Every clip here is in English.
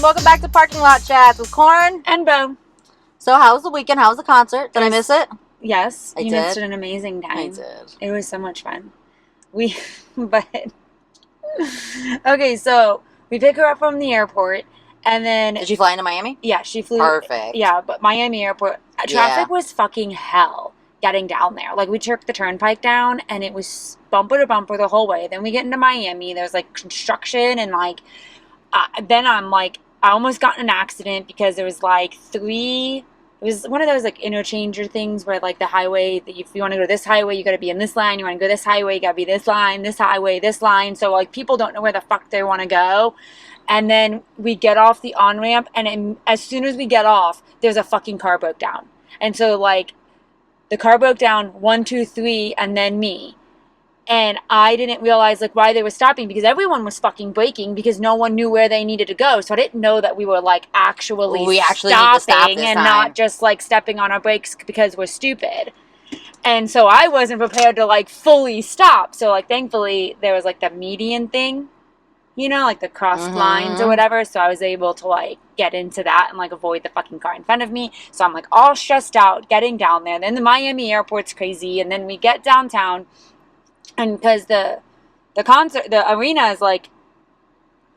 welcome back to Parking Lot Chats with Corn and Bo. So how was the weekend? How was the concert? Did I miss it? Yes, I you did. missed an amazing time. I did. It was so much fun. Okay, so we pick her up from the airport, and then... Did she fly into Miami? Yeah, she flew... Perfect. Yeah, but Miami airport, traffic was fucking hell getting down there. Like, we took the turnpike down, and it was bumper to bumper the whole way. Then we get into Miami, there's, like, construction, and, like... then I'm, like... I almost got in an accident because there was, like, it was one of those, like, interchanger things where, like, the highway, if you want to go to this highway, you got to be in this line. You want to go this highway, you got to be this line, this highway, this line. So, like, people don't know where the fuck they want to go. And then we get off the on-ramp, and as soon as we get off, there's a fucking car broke down. And so, like, the car broke down, 1, 2, 3, and then me. And I didn't realize, like, why they were stopping, because everyone was fucking braking because no one knew where they needed to go. So I didn't know that we were, like, stopping need to stop this and time. not just, like, stepping on our brakes because we're stupid. And so I wasn't prepared to, like, fully stop. So, like, thankfully there was, like, the median thing, you know, like the crossed lines or whatever. So I was able to, like, get into that and, like, avoid the fucking car in front of me. So I'm, like, all stressed out getting down there. Then the Miami airport's crazy. And then we get downtown. And because the arena is, like,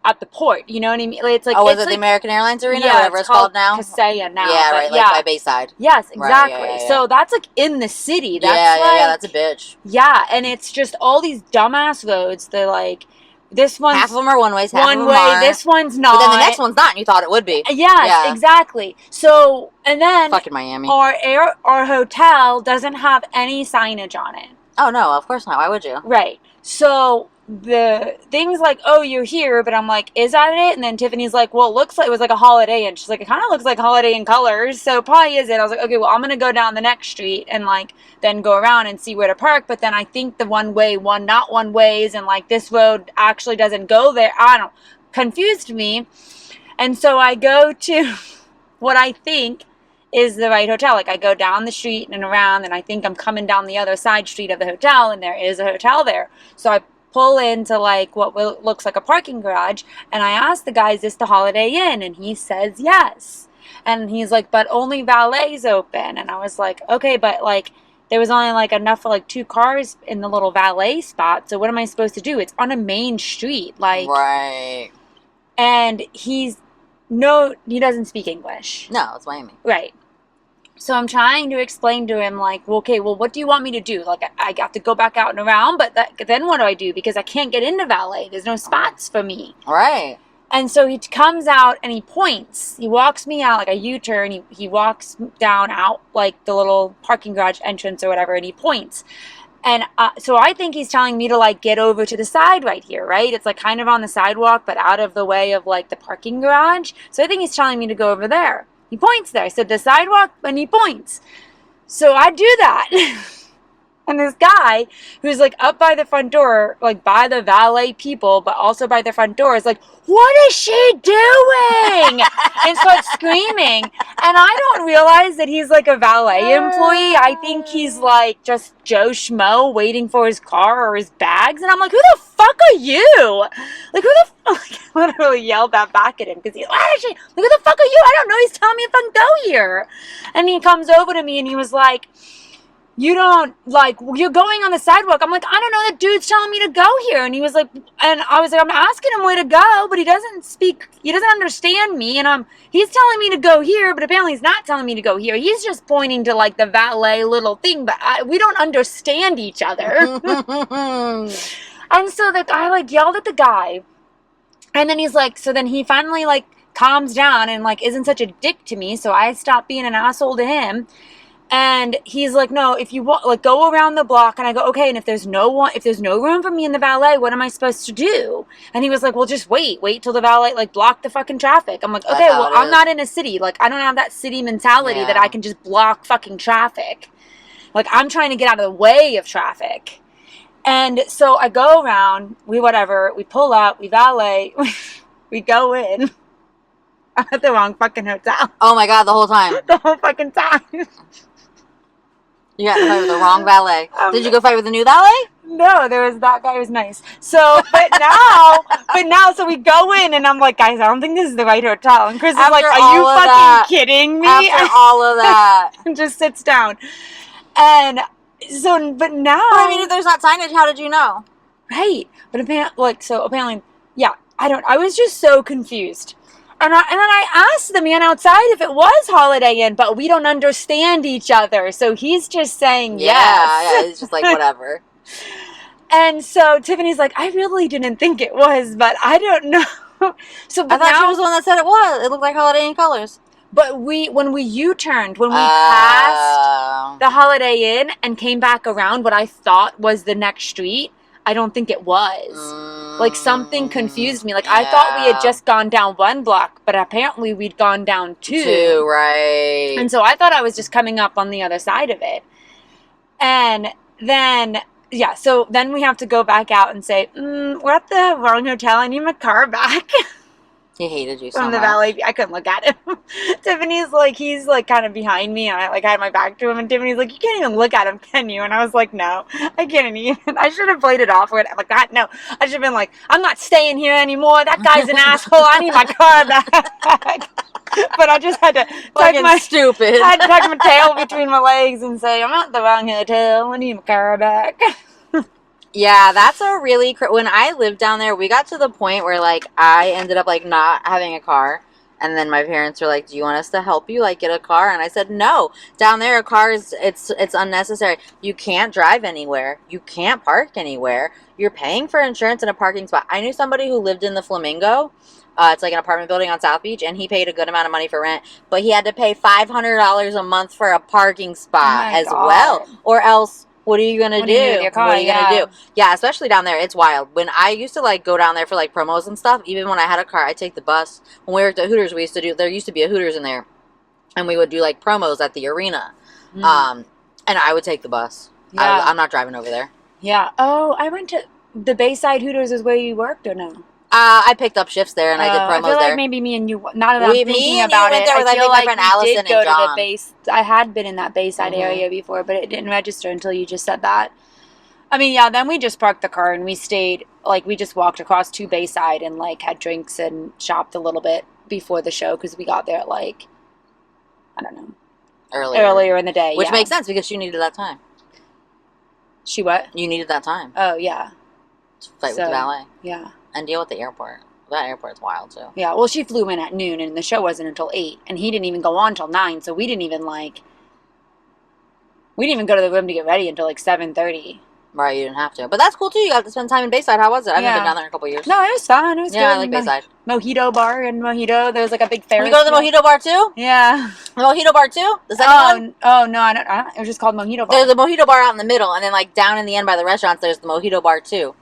at the port, you know what I mean? It's like, was it the American Airlines Arena, yeah, whatever it's called now? Kaseya now. Yeah, right, like by Bayside. Yes, exactly. Right, yeah. So that's, like, in the city. That's that's a bitch. Yeah, and it's just all these dumbass roads. They're like, this one's... half of them are one-ways, half one of them way, aren't. this one's not. But then the next one's not, and you thought it would be. Yes, exactly. So, and then... fucking Miami. Our hotel doesn't have any signage on it. Oh, no, of course not. Why would you? Right. So the thing's like, oh, you're here, but I'm like, is that it? And then Tiffany's like, well, it looks like it was like a Holiday Inn. She's like, it kind of looks like Holiday Inn colors, so probably is it. I was like, okay, well, I'm gonna go down the next street and, like, then go around and see where to park. But then I think the not one ways, and, like, this road actually doesn't go there. Confused me. And so I go to what I think is the right hotel. Like, I go down the street and around, and I think I'm coming down the other side street of the hotel, and there is a hotel there. So I pull into, like, what looks like a parking garage, and I ask the guy, is this the Holiday Inn? And he says yes. And he's like, but only valet's open. And I was like, okay, but, like, there was only, like, enough for, like, 2 cars in the little valet spot, so what am I supposed to do? It's on a main street, like... right. And he doesn't speak English. No, it's Miami. Right. So I'm trying to explain to him, like, well, okay, well, what do you want me to do? Like, I got to go back out and around, but then what do I do? Because I can't get into valet. There's no spots for me. Right. And so he comes out and he points. He walks me out, like a U-turn. He walks down out, like, the little parking garage entrance or whatever, and he points. And so I think he's telling me to, like, get over to the side right here, right? It's, like, kind of on the sidewalk, but out of the way of, like, the parking garage. So I think he's telling me to go over there. He points there. I said, the sidewalk, and he points. So I do that. And this guy, who's, like, up by the front door, like, by the valet people, but also by the front door, is like, what is she doing? And starts screaming. And I don't realize that he's, like, a valet employee. I think he's, like, just Joe Schmo waiting for his car or his bags. And I'm like, who the fuck are you? Like, who the fuck? I literally yelled that back at him because he's like, what is she? Like, who the fuck are you? I don't know. He's telling me if I can go here. And he comes over to me and he was like, you don't, like, you're going on the sidewalk. I'm like, I don't know, that dude's telling me to go here. And he was like, and I was like, I'm asking him where to go, but he doesn't understand me. And he's telling me to go here, but apparently he's not telling me to go here. He's just pointing to, like, the valet little thing, but we don't understand each other. And so I, like, yelled at the guy. And then he's like, so then he finally, like, calms down and, like, isn't such a dick to me. So I stopped being an asshole to him. And he's like, no, if you want, like, go around the block. And I go, okay. And if there's no room for me in the valet, what am I supposed to do? And he was like, well, just wait till the valet, like, block the fucking traffic. I'm like, okay, well, I'm not in a city. Like, I don't have that city mentality that I can just block fucking traffic. Like, I'm trying to get out of the way of traffic. And so I go around, we pull up, we valet, we go in. I'm at the wrong fucking hotel. Oh my God, the whole time. The whole fucking time. You got to fight with the wrong valet. Did you go fight with the new valet? No, there was that guy was nice. So, but now, so we go in and I'm like, guys, I don't think this is the right hotel. And Chris is like, After are you all of fucking that- kidding me? After all of that. And just sits down. And so, but now. But I mean, if there's not signage, how did you know? Right. But apparently, yeah, I was just so confused. And then I asked the man outside if it was Holiday Inn, but we don't understand each other. So he's just saying yes. Yeah, it's just like, whatever. And so Tiffany's like, I really didn't think it was, but I don't know. So I thought she was the one that said it was. It looked like Holiday Inn colors. But when we U-turned, when we passed the Holiday Inn and came back around what I thought was the next street, I don't think it was. Like, something confused me. Like, I thought we had just gone down one block, but apparently we'd gone down two. Right. And so I thought I was just coming up on the other side of it. And then, yeah, so then we have to go back out and say, we're at the wrong hotel. I need my car back. He hated you so From much. the valet. I couldn't look at him. Tiffany's like, he's like kind of behind me, and I like had my back to him, and Tiffany's like, you can't even look at him, can you? And I was like, no, I can't even. I should have played it off with like that. No, I should have been like, I'm not staying here anymore. That guy's an asshole. I need my car back. But I just had to tuck my stupid. I had to tuck my tail between my legs and say, I'm at the wrong hotel. I need my car back. Yeah, that's a really... when I lived down there, we got to the point where, like, I ended up, like, not having a car. And then my parents were like, do you want us to help you, like, get a car? And I said, no. Down there, a car is... It's unnecessary. You can't drive anywhere. You can't park anywhere. You're paying for insurance in a parking spot. I knew somebody who lived in the Flamingo. It's like an apartment building on South Beach, and he paid a good amount of money for rent. But he had to pay $500 a month for a parking spot well. Or else... What are you going to do? With your car? What are you going to do? Yeah, especially down there. It's wild. When I used to, like, go down there for, like, promos and stuff, even when I had a car, I'd take the bus. When we worked at Hooters, there used to be a Hooters in there. And we would do, like, promos at the arena. And I would take the bus. Yeah. I'm not driving over there. Yeah. Oh, I went to... The Bayside Hooters is where you worked, or no? I picked up shifts there, and I did promos I feel like there. maybe me and you... Now that I'm thinking about it, there with, I feel my like friend we Allison did go and John. to the base. I had been in that Bayside area before, but it didn't register until you just said that. I mean, yeah, then we just parked the car and we stayed, like, we just walked across to Bayside and, like, had drinks and shopped a little bit before the show because we got there at, like, I don't know. Earlier in the day, Which makes sense because you needed that time. She what? You needed that time. Oh, yeah. To fight with the valet. Yeah. And deal with the airport. That airport's wild, too. Yeah, well, she flew in at noon and the show wasn't until 8. And he didn't even go on until 9, so we didn't even go to the room to get ready until, like, 7:30. Right, you didn't have to. But that's cool, too. You got to spend time in Bayside. How was it? I haven't been down there in a couple years. No, it was fun. It was good. Yeah, I like Bayside. Mojito bar and Mojito. There was, like, a big Ferris. Can we go to the Mojito bar, too? Yeah. The Mojito bar, too? The second one? Oh, no, I don't. It was just called Mojito bar. There's a Mojito bar out in the middle, and then, like, down in the end by the restaurants, there's the Mojito bar, too.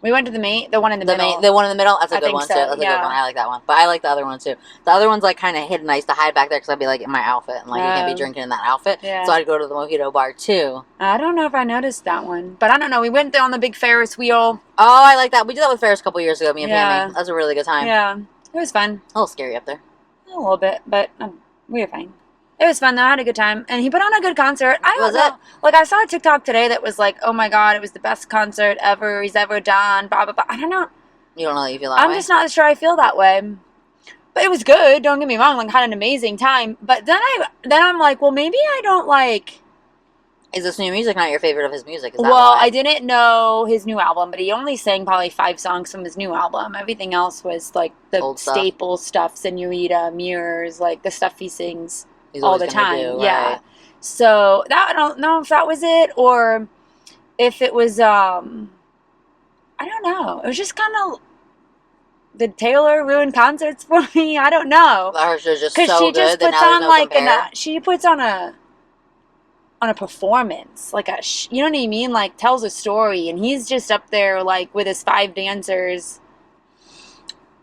We went to the one in the middle. The one in the middle? That's a good one, so, too. That's a good one. I like that one. But I like the other one, too. The other one's, like, kind of hidden. I used to hide back there because I'd be, like, in my outfit. And, like, you can't be drinking in that outfit. Yeah. So I'd go to the Mojito bar, too. I don't know if I noticed that one. But I don't know. We went there on the big Ferris wheel. Oh, I like that. We did that with Ferris a couple years ago, me and Pammy. That was a really good time. Yeah. It was fun. A little scary up there. A little bit, but we were fine. It was fun, though. I had a good time. And he put on a good concert. I don't know. Like, I saw a TikTok today that was like, oh, my God, it was the best concert he's ever done, blah, blah, blah. I don't know. You don't know that you feel that way? I'm just not sure I feel that way. But it was good. Don't get me wrong. Like, had an amazing time. But then I'm like, well, maybe I don't like... Is this new music not your favorite of his music? Is that well, why? I didn't know his new album, but he only sang probably 5 songs from his new album. Everything else was, like, the old staple stuff, Senorita, Mirrors, like, the stuff he sings He's all the time. Do, yeah. Right. So, I don't know if that was it, or if it was, I don't know. It was just kind of... Did Taylor ruin concerts for me? I don't know. Hers are just Because so she just good puts that on now like compare. she puts on a performance, like you know what I mean? Like tells a story, and he's just up there like with his 5 dancers,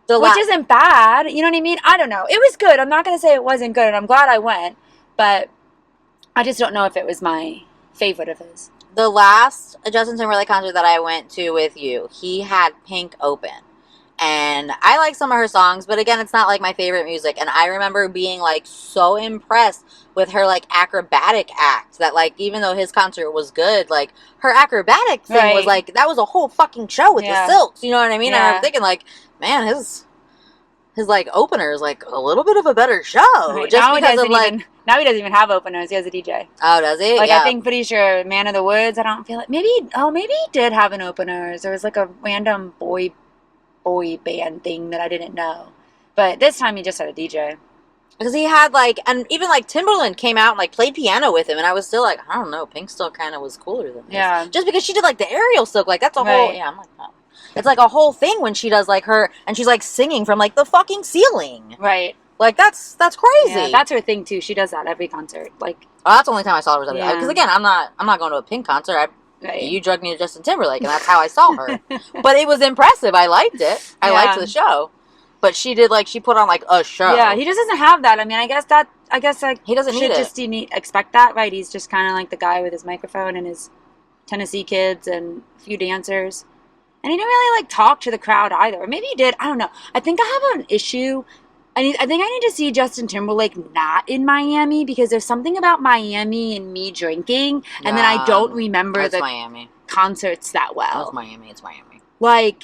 which isn't bad. You know what I mean? I don't know. It was good. I'm not gonna say it wasn't good, and I'm glad I went, but I just don't know if it was my favorite of his. The last Justin Timberlake concert that I went to with you, he had Pink open. And I like some of her songs, but again, it's not like my favorite music. And I remember being like so impressed with her like acrobatic act that like even though his concert was good, like her acrobatic thing was like that was a whole fucking show with the silks. You know what I mean? And I'm thinking like, man, his like opener is like a little bit of a better show. Right. Just because of like now he doesn't even have openers. He has a DJ. Oh, does he? Like, I think pretty sure Man of the Woods. I don't feel like maybe he did have an opener. There was like a random boy band thing that I didn't know. But this time he just had a DJ. Because he had like, and even like Timberland came out and like played piano with him, and I was still like, I don't know, Pink still kind of was cooler than this. Yeah. Just because she did like the aerial silk, like that's a whole, I'm like, oh. It's like a whole thing when she does like her, and she's like singing from like the fucking ceiling. Right. Like that's crazy. Yeah, that's her thing too. She does that every concert. Like, oh, that's the only time I saw her. Because again, I'm not going to a Pink concert. You drugged me to Justin Timberlake, and that's how I saw her. But it was impressive. I liked it. I liked the show. But she did like she put on like a show. Yeah, he just doesn't have that. I mean, I guess like he doesn't need it. Just expect that, right? He's just kind of like the guy with his microphone and his Tennessee kids and a few dancers. And he didn't really like talk to the crowd either. Or maybe he did. I don't know. I think I have an issue. I think I need to see Justin Timberlake not in Miami because there's something about Miami and me drinking, and then I don't remember the Miami concerts that well. It's Miami. It's Miami. Like,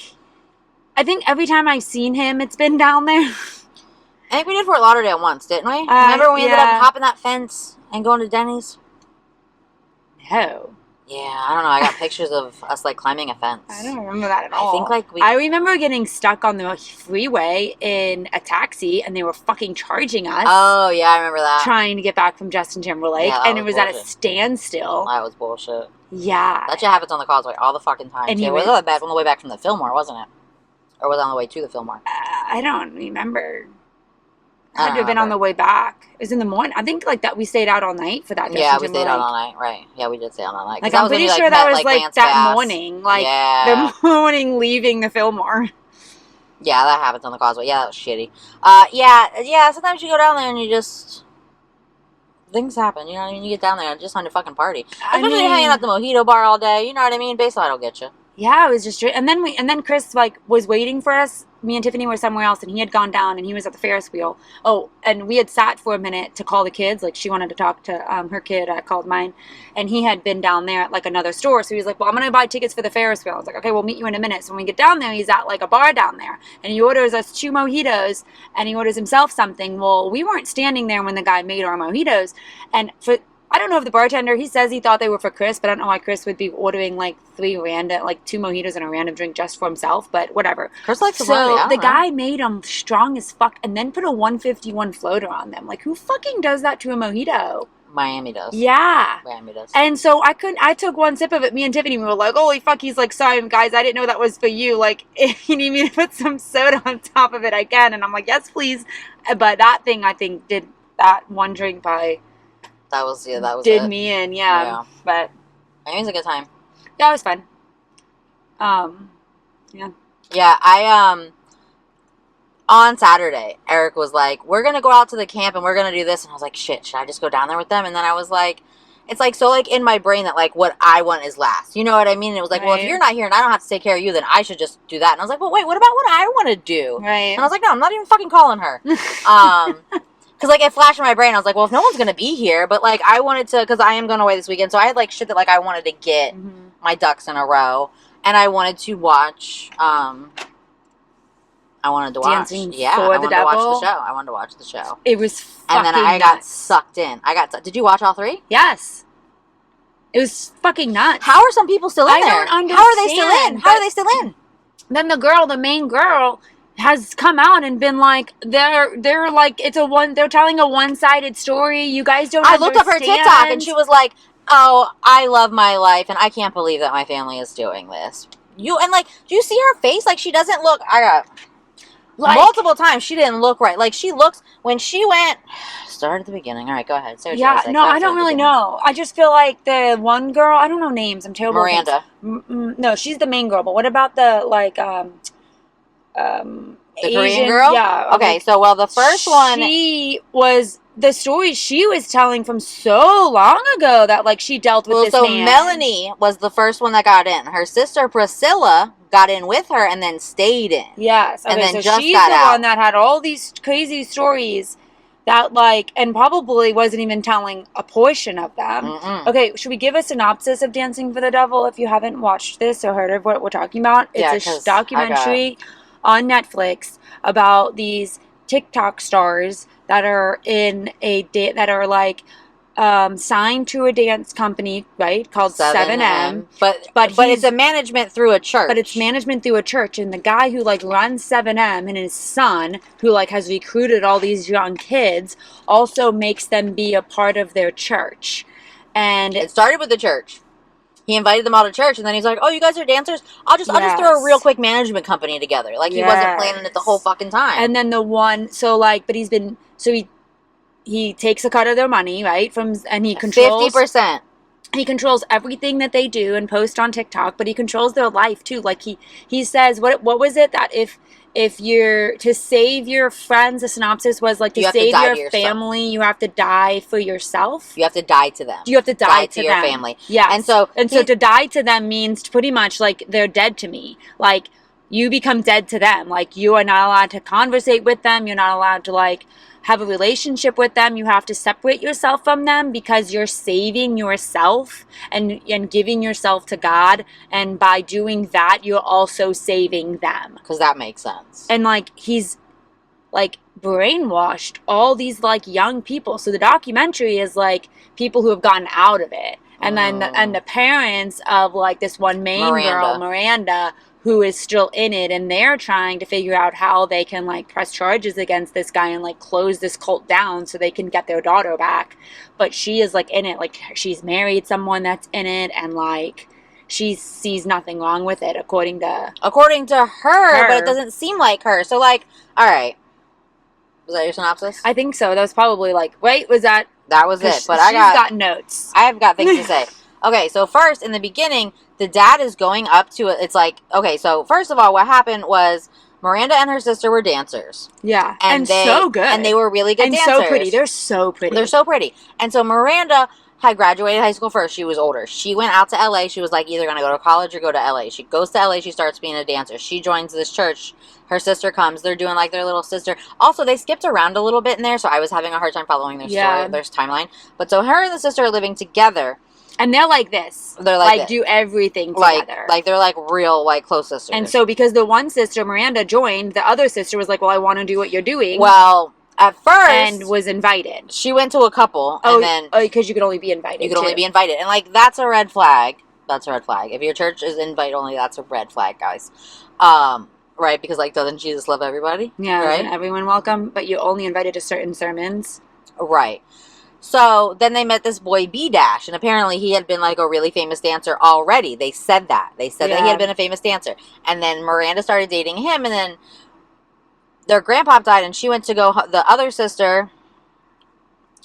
I think every time I've seen him, it's been down there. I think we did Fort Lauderdale once, didn't we? Remember when we ended up hopping that fence and going to Denny's? No. Yeah, I don't know. I got pictures of us like climbing a fence. I don't remember that at all. I think like I remember getting stuck on the freeway in a taxi, and they were fucking charging us. Oh yeah, I remember that. Trying to get back from Justin Timberlake, and it was bullshit. at a standstill. That was bullshit. Yeah, that shit happens on the causeway all the fucking time. And it was on the way back from the Fillmore, wasn't it? Or was it on the way to the Fillmore? I don't remember. Had to have been on the way back. It was in the morning. I think like that we stayed out all night for that. Yeah, we stayed out all night. Right. Yeah, we did stay out all night. Like I'm pretty sure that was like that morning. Like the morning leaving the Fillmore. Yeah, that happens on the causeway. Yeah, that was shitty. Yeah. Sometimes you go down there and you just things happen. You know what I mean? You get down there and just on to fucking party. Especially hanging out at the mojito bar all day. You know what I mean? Bayside will get you. Yeah, it was just and then Chris like was waiting for us. Me and Tiffany were somewhere else, and he had gone down, and he was at the Ferris wheel. Oh, and we had sat for a minute to call the kids. Like, she wanted to talk to her kid. I called mine, and he had been down there at, like, another store. So he was like, well, I'm going to buy tickets for the Ferris wheel. I was like, okay, we'll meet you in a minute. So when we get down there, he's at, like, a bar down there, and he orders us 2 mojitos, and he orders himself something. Well, we weren't standing there when the guy made our mojitos, and I don't know if the bartender, he says he thought they were for Chris, but I don't know why Chris would be ordering like 2 mojitos and a random drink just for himself, but whatever. Chris likes the guy made them strong as fuck and then put a 151 floater on them. Like, who fucking does that to a mojito? Miami does. Yeah. Miami does. And so I took one sip of it. Me and Tiffany, we were like, holy fuck. He's like, sorry, guys, I didn't know that was for you. Like, if you need me to put some soda on top of it, I can. And I'm like, yes, please. But that thing, I think, did that one drink by... That was did me in, yeah. But Miami's a good time. Yeah, it was fun. Yeah. Yeah, I on Saturday, Eric was like, we're gonna go out to the camp and we're gonna do this, and I was like, shit, should I just go down there with them? And then I was like, it's like so like in my brain that like what I want is last. You know what I mean? And it was like, well, if you're not here and I don't have to take care of you, then I should just do that. And I was like, well, wait, what about what I want to do? Right. And I was like, no, I'm not even fucking calling her. Because, like, it flashed in my brain. I was like, well, if no one's going to be here. But, like, I wanted to, because I am going away this weekend. So I had, like, shit that, like, I wanted to get my ducks in a row. And I wanted to watch, Dancing for the watch the show. I wanted to watch the show. It was fucking And then I got sucked in. Did you watch all 3? Yes. It was fucking nuts. How are some people still in there? I don't understand. How are they still in? How are they still in? Then the main girl... has come out and been like they're like they're telling a one-sided story. You guys don't understand. I looked up her TikTok and she was like, oh, I love my life and I can't believe that my family is doing this. Do you see her face? Like, she doesn't look, multiple times she didn't look right. Like, she looks, when she went, start at the beginning. All right, go ahead. No, I don't really know. I just feel like the one girl, I don't know names. I'm terrible. Miranda. No, she's the main girl. But what about the the Asian Korean girl? Yeah. Okay, so, the first one... She was the story she was telling from so long ago that, like, she dealt with this man. Melanie was the first one that got in. Her sister Priscilla got in with her and then stayed in. Yes. Okay, and then so just she's got the out. one that had all these crazy stories that, like, and probably wasn't even telling a portion of them. Mm-mm. Okay, should we give a synopsis of Dancing for the Devil if you haven't watched this or heard of what we're talking about? It's a documentary on Netflix about these TikTok stars that are signed to a dance company, right, called 7M. But it's a management through a church. But it's management through a church, and the guy who, like, runs 7M and his son, who, like, has recruited all these young kids, also makes them be a part of their church. And it started with the church. He invited them all to church, and then he's like, "Oh, you guys are dancers? I'll just throw a real quick management company together." Like, he wasn't planning it the whole fucking time. And then he takes a cut of their money, right? And he controls 50%. He controls everything that they do and post on TikTok, but he controls their life too. Like, he says, what was it that if you're to save your friends, the synopsis was like, to save your family, you have to die for yourself. You have to die to them. You have to die to your family. Yeah. And so to die to them means pretty much like they're dead to me. Like, you become dead to them. Like, you are not allowed to conversate with them. You're not allowed to, like, have a relationship with them. You have to separate yourself from them because you're saving yourself and giving yourself to God. And by doing that, you're also saving them. Because that makes sense. And, like, he's, like, brainwashed all these, like, young people. So the documentary is, like, people who have gotten out of it. And then the parents of, like, this one main girl, Miranda, who is still in it, and they're trying to figure out how they can, like, press charges against this guy and, like, close this cult down so they can get their daughter back. But she is, like, in it. Like, she's married someone that's in it, and, like, she sees nothing wrong with it, according to her. But it doesn't seem like her. So, like, all right. Was that your synopsis? I think so. That was probably, like, wait, was that? That was it. But she's got notes. I've got things to say. Okay, so first, in the beginning, the dad is going up to it. It's like, okay, so first of all, what happened was Miranda and her sister were dancers. Yeah, and so good. And they were really good dancers. And so pretty. They're so pretty. They're so pretty. And so Miranda had graduated high school first. She was older. She went out to LA. She was like either going to go to college or go to LA. She goes to LA. She starts being a dancer. She joins this church. Her sister comes. They're doing like their little sister. Also, they skipped around a little bit in there, so I was having a hard time following their story, their timeline. But so her and the sister are living together. And they're like this. They're like do everything together. Like they're like real, like, close sisters. And so because the one sister, Miranda, joined, the other sister was like, well, I want to do what you're doing. Well, at first. And was invited. She went to a couple. And then. Oh, because you could only be invited. You could only be invited. And, like, that's a red flag. That's a red flag. If your church is invite only, that's a red flag, guys. Right? Because, like, doesn't Jesus love everybody? Yeah. Right? Isn't everyone welcome? But you only invited to certain sermons. Right. So then they met this boy B-Dash, and apparently he had been like a really famous dancer already. They said that. They said that he had been a famous dancer. And then Miranda started dating him, and then their grandpa died, and she went to go, the other sister,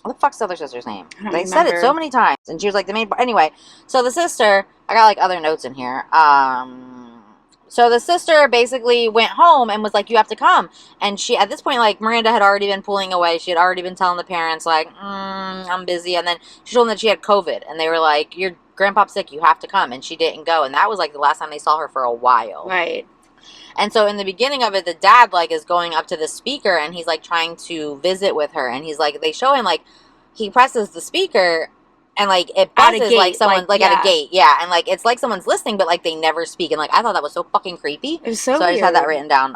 what the fuck's the other sister's name? They said it so many times, and she was like the main, anyway, so the sister, I got like other notes in here, so the sister basically went home and was like, you have to come. And she, at this point, like, Miranda had already been pulling away. She had already been telling the parents, like, I'm busy. And then she told them that she had COVID. And they were like, your grandpa's sick. You have to come. And she didn't go. And that was, like, the last time they saw her for a while. Right. And so in the beginning of it, the dad, like, is going up to the speaker. And he's, like, trying to visit with her. And he's, like, they show him, like, he presses the speaker. And, like, it buzzes like someone, like, at a gate. Yeah. And, like, it's like someone's listening, but, like, they never speak. And, like, I thought that was so fucking creepy. It was so weird. I just had that written down.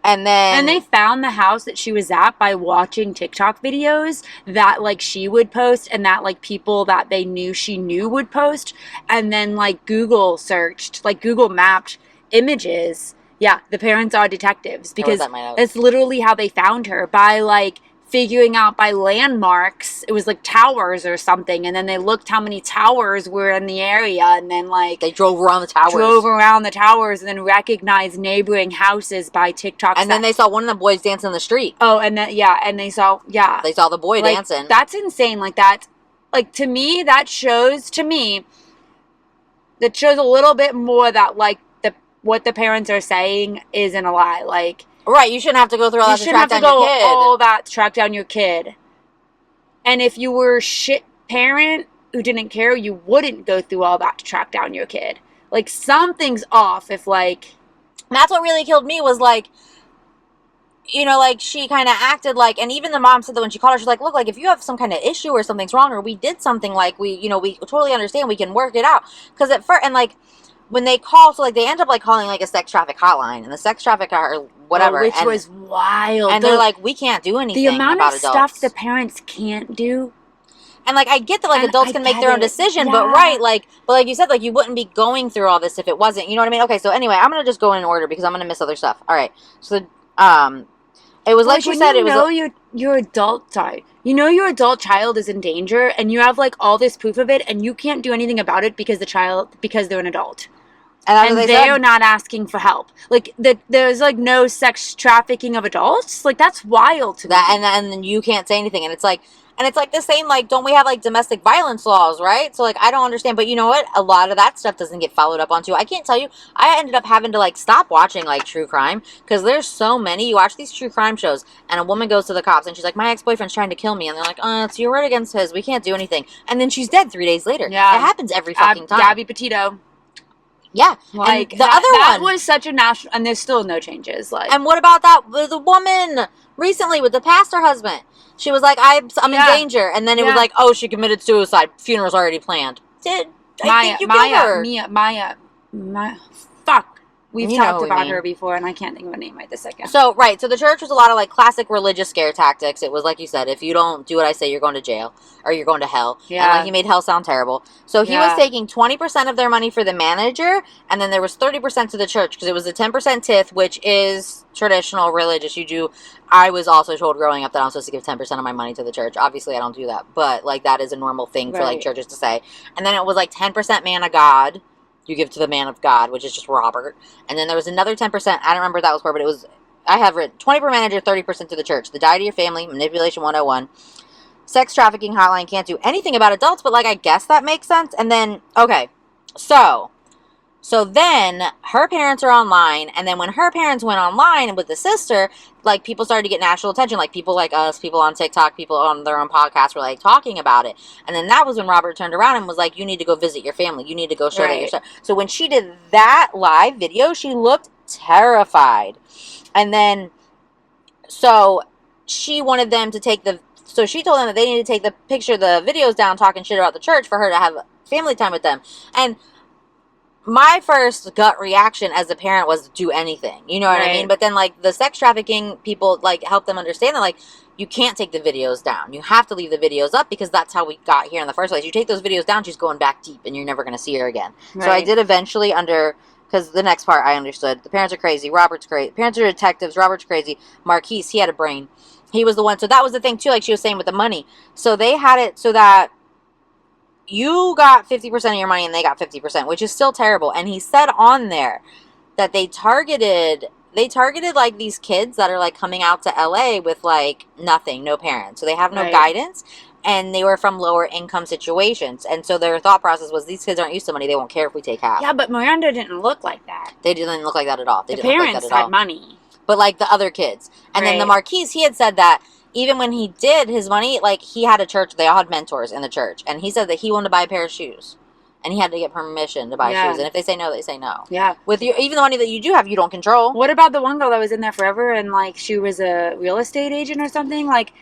And then... And they found the house that she was at by watching TikTok videos that, like, she would post and that, like, people that they knew she knew would post. And then, like, Google searched, like, Google mapped images. Yeah, the parents are detectives. Because that's literally how they found her. By, like... figuring out by landmarks, it was like towers or something, and then they looked how many towers were in the area, and then like they drove around the towers and then recognized neighboring houses by TikTok. And then they saw one of the boys dance in the street. Oh, and then and they saw the boy dancing. That's insane. Like that, like to me, that shows a little bit more that like what the parents are saying isn't a lie. Like. Right, you shouldn't have to go through all that to track down your kid. All that to track down your kid. And if you were a shit parent who didn't care, you wouldn't go through all that to track down your kid. Like, something's off if, like... That's what really killed me was, like, you know, like, she kind of acted like, and even the mom said that when she called her, she's like, look, like, if you have some kind of issue or something's wrong or we did something, like, we, you know, we totally understand, we can work it out. Because at first, and, like, when they call, so, like, they end up, like, calling, like, a sex traffic hotline, and the sex traffic or whatever. Which was wild. And they're like, we can't do anything the amount about of adults. stuff the parents can't do. And, like, I get that, like, And adults I can make get their own it. decision, Yeah. but, right, like, but like you said, like, you wouldn't be going through all this if it wasn't, you know what I mean? Okay, so anyway, I'm going to just go in order because I'm going to miss other stuff. All right, so, it was like she said, it was... your adult child. You know your adult child is in danger, and you have, like, all this proof of it, and you can't do anything about it because they're an adult. And they're not asking for help. Like, there's, like, no sex trafficking of adults. Like, that's wild to me. And then you can't say anything. And it's like the same, like, don't we have, like, domestic violence laws, right? So, like, I don't understand. But you know what? A lot of that stuff doesn't get followed up onto. I can't tell you. I ended up having to, like, stop watching, like, true crime. Because there's so many. You watch these true crime shows, and a woman goes to the cops, and she's like, my ex-boyfriend's trying to kill me. And they're like, it's your word against his. We can't do anything. And then she's dead 3 days later. Yeah. It happens every fucking time. Gabby Petito. Yeah, like and that was such a national, and there's still no changes. Like, and what about the woman recently with the pastor husband? She was like, I'm in danger, and then it was like, oh, she committed suicide. Funeral's already planned. I think you killed her. Maya. Fuck. We've talked about her before, and I can't think of a name right this second. So, right. So, the church was a lot of, like, classic religious scare tactics. It was, like you said, if you don't do what I say, you're going to jail. Or you're going to hell. Yeah. And, like, he made hell sound terrible. So, he was taking 20% of their money for the manager, and then there was 30% to the church, because it was a 10% tithe, which is traditional religious. I was also told growing up that I'm supposed to give 10% of my money to the church. Obviously, I don't do that. But, like, that is a normal thing for, like, churches to say. And then it was, like, 10% man of God. You give to the man of God, which is just Robert. And then there was another 10%. I don't remember what that was for, but it was, I have written 20 per manager, 30% to the church. The die to your family, manipulation 101. Sex trafficking hotline can't do anything about adults, but, like, I guess that makes sense. And then, okay, so then her parents are online, and then when her parents went online with the sister, like, people started to get national attention, like, people like us, people on TikTok, people on their own podcasts were, like, talking about it. And then that was when Robert turned around and was like, you need to go visit your family, you need to go show that your son. So when she did that live video, she looked terrified. And then, so she wanted them to take so she told them that they needed to take the videos down talking shit about the church for her to have family time with them. And my first gut reaction as a parent was to do anything. You know what I mean? But then, like, the sex trafficking people, like, help them understand that, like, you can't take the videos down. You have to leave the videos up because that's how we got here in the first place. You take those videos down, she's going back deep, and you're never going to see her again. Right. So I did eventually because the next part I understood. The parents are crazy. Robert's crazy. Parents are detectives. Robert's crazy. Marquise, he had a brain. He was the one. So that was the thing, too, like she was saying with the money. So they had it so that you got 50% of your money and they got 50%, which is still terrible. And he said on there that they targeted like these kids that are, like, coming out to LA with, like, nothing, no parents. So they have no guidance, and they were from lower income situations. And so their thought process was, these kids aren't used to money. They won't care if we take half. Yeah, but Miranda didn't look like that. They didn't look like that at all. The parents had money. But, like, the other kids. And then the Marquise, he had said that even when he did his money, like, he had a church. They all had mentors in the church. And he said that he wanted to buy a pair of shoes. And he had to get permission to buy shoes. And if they say no, they say no. Yeah. With even the money that you do have, you don't control. What about the one girl that was in there forever and, like, she was a real estate agent or something? Like,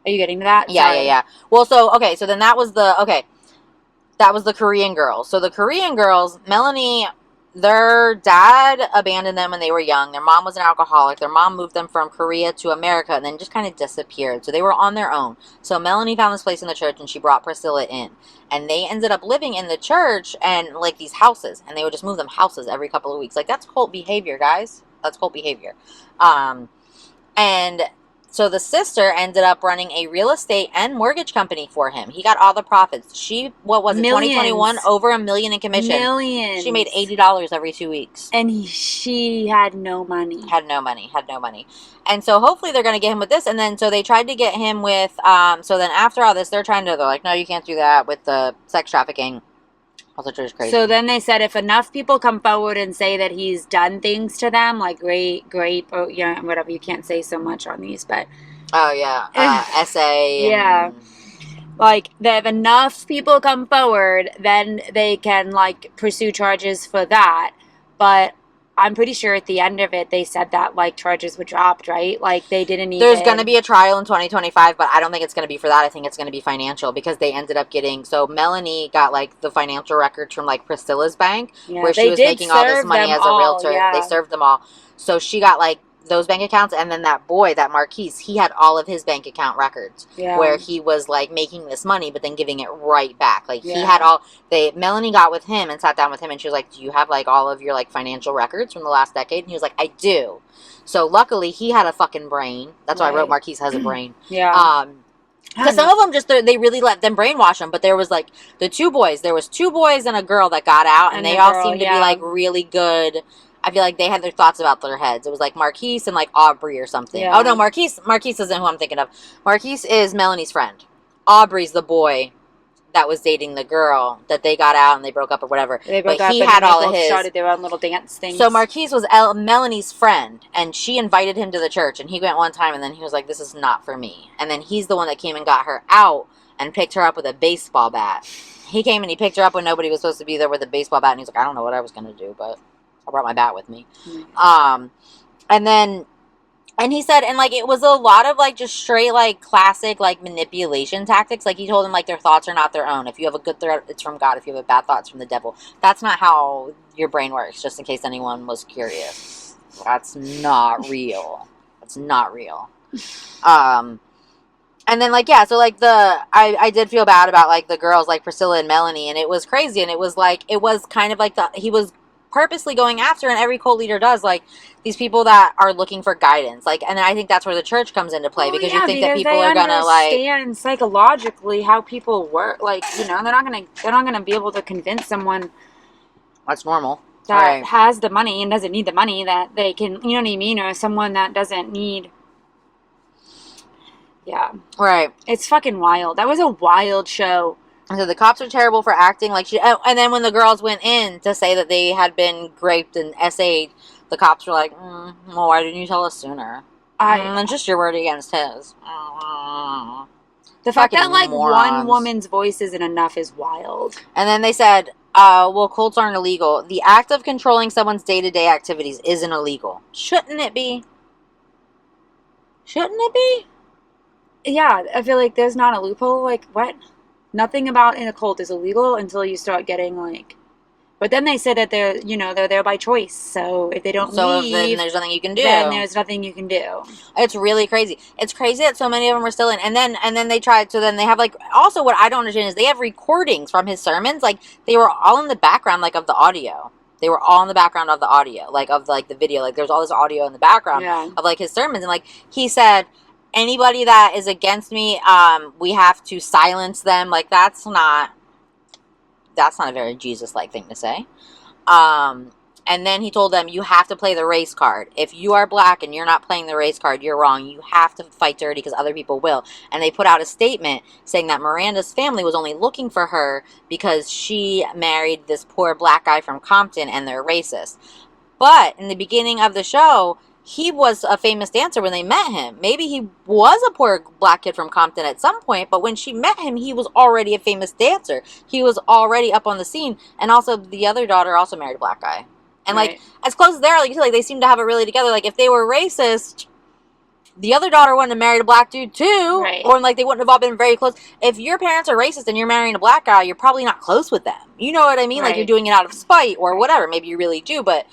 are you getting to that? Yeah. Well, so then that was the Korean girls. So the Korean girls, Melanie, their dad abandoned them when they were young. Their mom was an alcoholic. Their mom moved them from Korea to America and then just kind of disappeared. So they were on their own. So Melanie found this place in the church and she brought Priscilla in. And they ended up living in the church and, like, these houses. And they would just move them houses every couple of weeks. Like, that's cult behavior, guys. That's cult behavior. And so the sister ended up running a real estate and mortgage company for him. He got all the profits. Millions. 2021, over $1 million in commission. Millions. She made $80 every 2 weeks. And she had no money. Had no money. And so hopefully they're going to get him with this. And then so they tried to get him with, so then after all this, they're like, no, you can't do that with the sex trafficking. Also, just crazy. So then they said if enough people come forward and say that he's done things to them, like grape, or whatever, you can't say so much on these, but essay. Yeah. Like, if enough people come forward, then they can, like, pursue charges for that. But I'm pretty sure at the end of it, they said that, like, charges were dropped, right? Like, they didn't There's going to even... be a trial in 2025, but I don't think it's going to be for that. I think it's going to be financial because they ended up getting, so Melanie got like the financial records from like Priscilla's bank Yeah, where she they was did making all this serve money them as a all, realtor. They yeah. served them all. So she got like those bank accounts, and then that boy, that Marquise, he had all of his bank account records Yeah. where he was like making this money but then giving it right back. Like he Yeah. had all, Melanie got with him and sat down with him and she was like, do you have like all of your like financial records from the last decade? And he was like, I do. So luckily he had a fucking brain. That's why I wrote Marquise has a brain. Yeah. Because some of them just, they really let them brainwash them. But there was like the two boys. There was two boys and a girl that got out, and they all seemed to be like really good. I feel like they had their thoughts about their heads. It was like Marquise and like Aubrey or something. Yeah. Oh no, Marquise isn't who I'm thinking of. Marquise is Melanie's friend. Aubrey's the boy that was dating the girl that they got out and they broke up or whatever. They broke but up he and had then all they of both his. started their own little dance things. So Marquise was Melanie's friend, and she invited him to the church, and he went one time, and then he was like, this is not for me. And then he's the one that came and got her out and picked her up with a baseball bat. He came and he picked her up when nobody was supposed to be there with a baseball bat, and he's like, I don't know what I was going to do, but I brought my bat with me. Mm-hmm. And then... And he said, and, like, it was a lot of, like, just straight, like, classic, like, manipulation tactics. Like, he told them, like, their thoughts are not their own. If you have a good thought, it's from God. If you have a bad thought, it's from the devil. That's not how your brain works, just in case anyone was curious. That's not real. That's not real. And then, like, yeah, so, like, I did feel bad about, like, the girls, like, Priscilla and Melanie, and it was crazy, and it was, like, it was kind of, like, he was purposely going after, and every cult leader does, like, these people that are looking for guidance, like, and I think that's where the church comes into play, because you think that people are gonna, like, understand psychologically how people work, like, you know, they're not gonna be able to convince someone that's normal that has the money and doesn't need the money, that they can, you know what I mean, or someone that doesn't need. Yeah, right. It's fucking wild. That was a wild show. So the cops are terrible for acting like she... And then when the girls went in to say that they had been raped and SA'd, the cops were like, well, why didn't you tell us sooner? And just your word against his. The fact that, like, one woman's voice isn't enough is wild. And then they said, well, cults aren't illegal. The act of controlling someone's day-to-day activities isn't illegal. Shouldn't it be? Shouldn't it be? Yeah, I feel like there's not a loophole. Like, what? Nothing about in a cult is illegal until you start getting, like... But then they said that they're, you know, they're there by choice. So if they don't leave... then there's nothing you can do. Then there's nothing you can do. It's really crazy. It's crazy that so many of them are still in. And then they tried... So then they have, like... Also, what I don't understand is they have recordings from his sermons. Like, they were all in the background, like, of the audio. They were all in the background of the audio. Like, of, like, the video. Like, there's all this audio in the background of, like, his sermons. And, like, he said... Anybody that is against me, we have to silence them. Like, that's not a very Jesus-like thing to say. And then he told them, you have to play the race card. If you are black and you're not playing the race card, you're wrong. You have to fight dirty because other people will. And they put out a statement saying that Miranda's family was only looking for her because she married this poor black guy from Compton and they're racist. But in the beginning of the show... He was a famous dancer when they met him. Maybe he was a poor black kid from Compton at some point, but when she met him, he was already a famous dancer. He was already up on the scene. And also, the other daughter also married a black guy. And, like, as close as they are, like, you feel like they seem to have it really together. Like, if they were racist, the other daughter wouldn't have married a black dude, too. Right. Or, like, they wouldn't have all been very close. If your parents are racist and you're marrying a black guy, you're probably not close with them. You know what I mean? Right. Like, you're doing it out of spite or whatever. Maybe you really do, but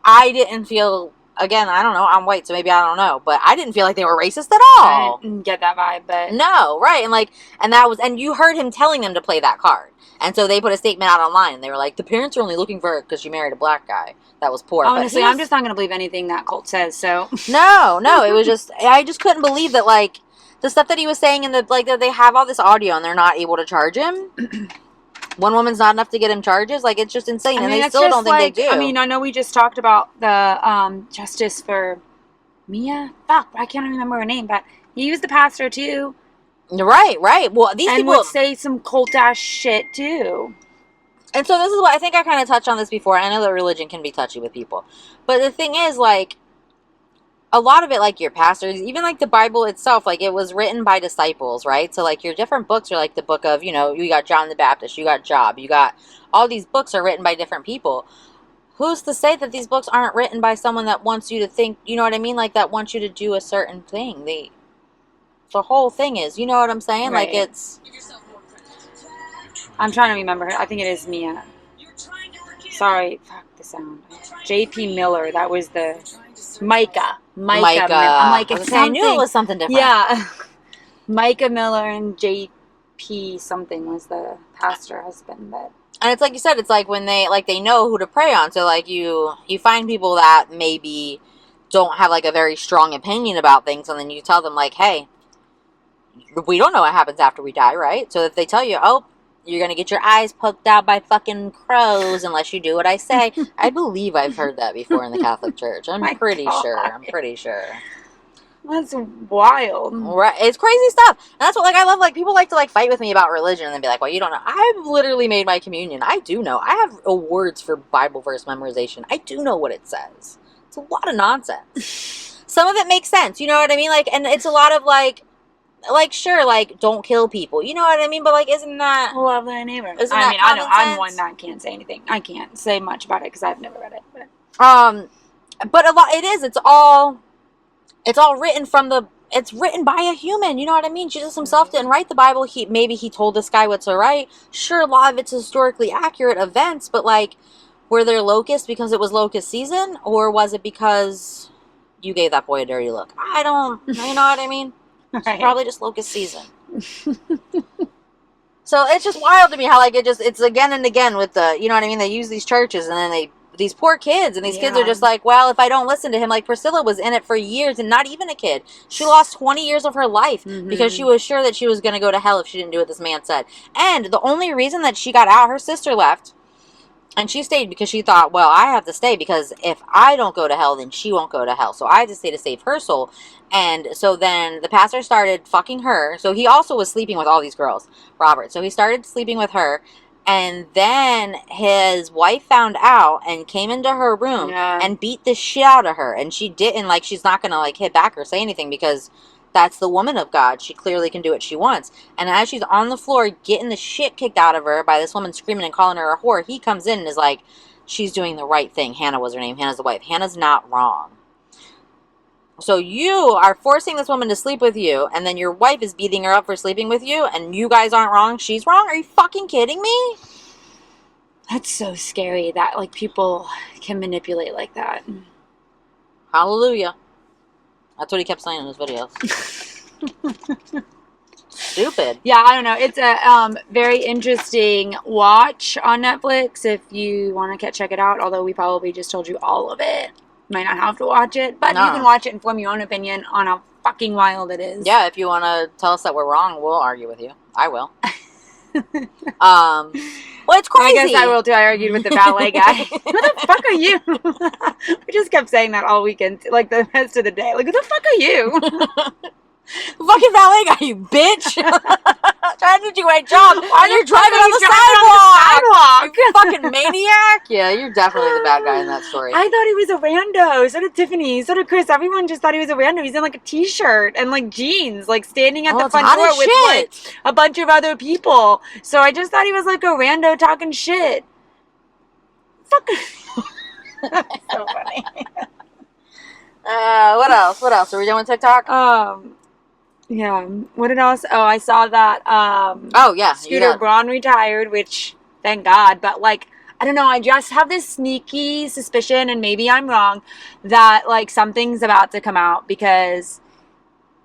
I didn't feel... Again, I don't know. I'm white, so maybe I don't know. But I didn't feel like they were racist at all. I didn't get that vibe, but... No, right. And you heard him telling them to play that card. And so they put a statement out online. And they were like, the parents are only looking for her because she married a black guy that was poor. Honestly, I'm just not going to believe anything that cult says, so... No. It was just... I just couldn't believe that, like, the stuff that he was saying and like, that they have all this audio and they're not able to charge him. One woman's not enough to get him charges. Like, it's just insane. I mean, and they still don't think they do. I mean, I know we just talked about the justice for Mia. Fuck, I can't remember her name, but he was the pastor, too. Right. Well, these people... would say some cult-ass shit, too. And so this is what... I think I kind of touched on this before. I know that religion can be touchy with people. But the thing is, like... a lot of it, like your pastors, even like the Bible itself, like it was written by disciples, right? So like your different books are like the book of, you know, you got John the Baptist, you got Job, you got all these books are written by different people. Who's to say that these books aren't written by someone that wants you to think, you know what I mean? Like that wants you to do a certain thing. The whole thing is, you know what I'm saying? Right. Like it's. I'm trying to remember. I think it is Mia. Sorry, fuck the sound. J.P. Miller. That was the Micah. Micah. I'm like, I it's I knew it something. was something different. Yeah. Micah Miller and J.P. something was the pastor husband, but. And it's like you said, it's like when they know who to prey on. So like you find people that maybe don't have like a very strong opinion about things, and then you tell them like, hey, we don't know what happens after we die, right? So if they tell you, oh, you're going to get your eyes poked out by fucking crows unless you do what I say. I believe I've heard that before in the Catholic Church. I'm pretty sure. That's wild. Right. It's crazy stuff. And that's what, like, I love, like, people like to, like, fight with me about religion and then be like, well, you don't know. I've literally made my communion. I do know. I have awards for Bible verse memorization. I do know what it says. It's a lot of nonsense. Some of it makes sense. You know what I mean? Like, and it's a lot of, like, sure, like, don't kill people. You know what I mean? But, like, isn't that... Love thy neighbor. I that mean, I know I'm sense? one that can't say anything. I can't say much about it because I've never read it. But a lot... It's all written from the... It's written by a human. You know what I mean? Jesus himself didn't write the Bible. Maybe he told this guy what to write. Sure, a lot of it's historically accurate events, but, like, were there locusts because it was locust season? Or was it because you gave that boy a dirty look? I don't... You know what I mean? It's probably just locust season. So it's just wild to me how like it's again and again with the, you know what I mean? They use these churches and then these poor kids and these kids are just like, well, if I don't listen to him, like Priscilla was in it for years and not even a kid. She lost 20 years of her life because she was sure that she was going to go to hell if she didn't do what this man said. And the only reason that she got out, her sister left. And she stayed because she thought, well, I have to stay because if I don't go to hell, then she won't go to hell. So I have to stay to save her soul. And so then the pastor started fucking her. So he also was sleeping with all these girls, Robert. So he started sleeping with her. And then his wife found out and came into her room and beat the shit out of her. And she didn't, like, she's not going to, like, hit back or say anything because that's the woman of God. She clearly can do what she wants. And as she's on the floor getting the shit kicked out of her by this woman screaming and calling her a whore, he comes in and is like, she's doing the right thing. Hannah was her name. Hannah's the wife. Hannah's not wrong. So you are forcing this woman to sleep with you, and then your wife is beating her up for sleeping with you, and you guys aren't wrong. She's wrong? Are you fucking kidding me? That's so scary that, like, people can manipulate like that. Hallelujah. That's what he kept saying in his videos. Stupid. Yeah, I don't know. It's a very interesting watch on Netflix if you want to check it out, although we probably just told you all of it. Might not have to watch it, but you can watch it and form your own opinion on how fucking wild it is. Yeah, if you want to tell us that we're wrong, we'll argue with you. I will. Well, it's crazy. I guess I will too. I argued with the ballet guy. Who the fuck are you? We just kept saying that all weekend, like the rest of the day. Like, who the fuck are you? Fucking ballet guy, you bitch. Trying to do my job while you're driving on the sidewalk. You fucking maniac. Yeah, you're definitely the bad guy in that story. I thought he was a rando. So did Tiffany. So did Chris. Everyone just thought he was a rando. He's in like a t-shirt and like jeans, like standing at the front door with like a bunch of other people. So I just thought he was like a rando talking shit. Fuck. So funny. What else? Are we doing TikTok? Yeah. What else? Oh, I saw that. Oh yeah. Scooter Braun retired, which thank God. But like, I don't know. I just have this sneaky suspicion, and maybe I'm wrong, that like something's about to come out because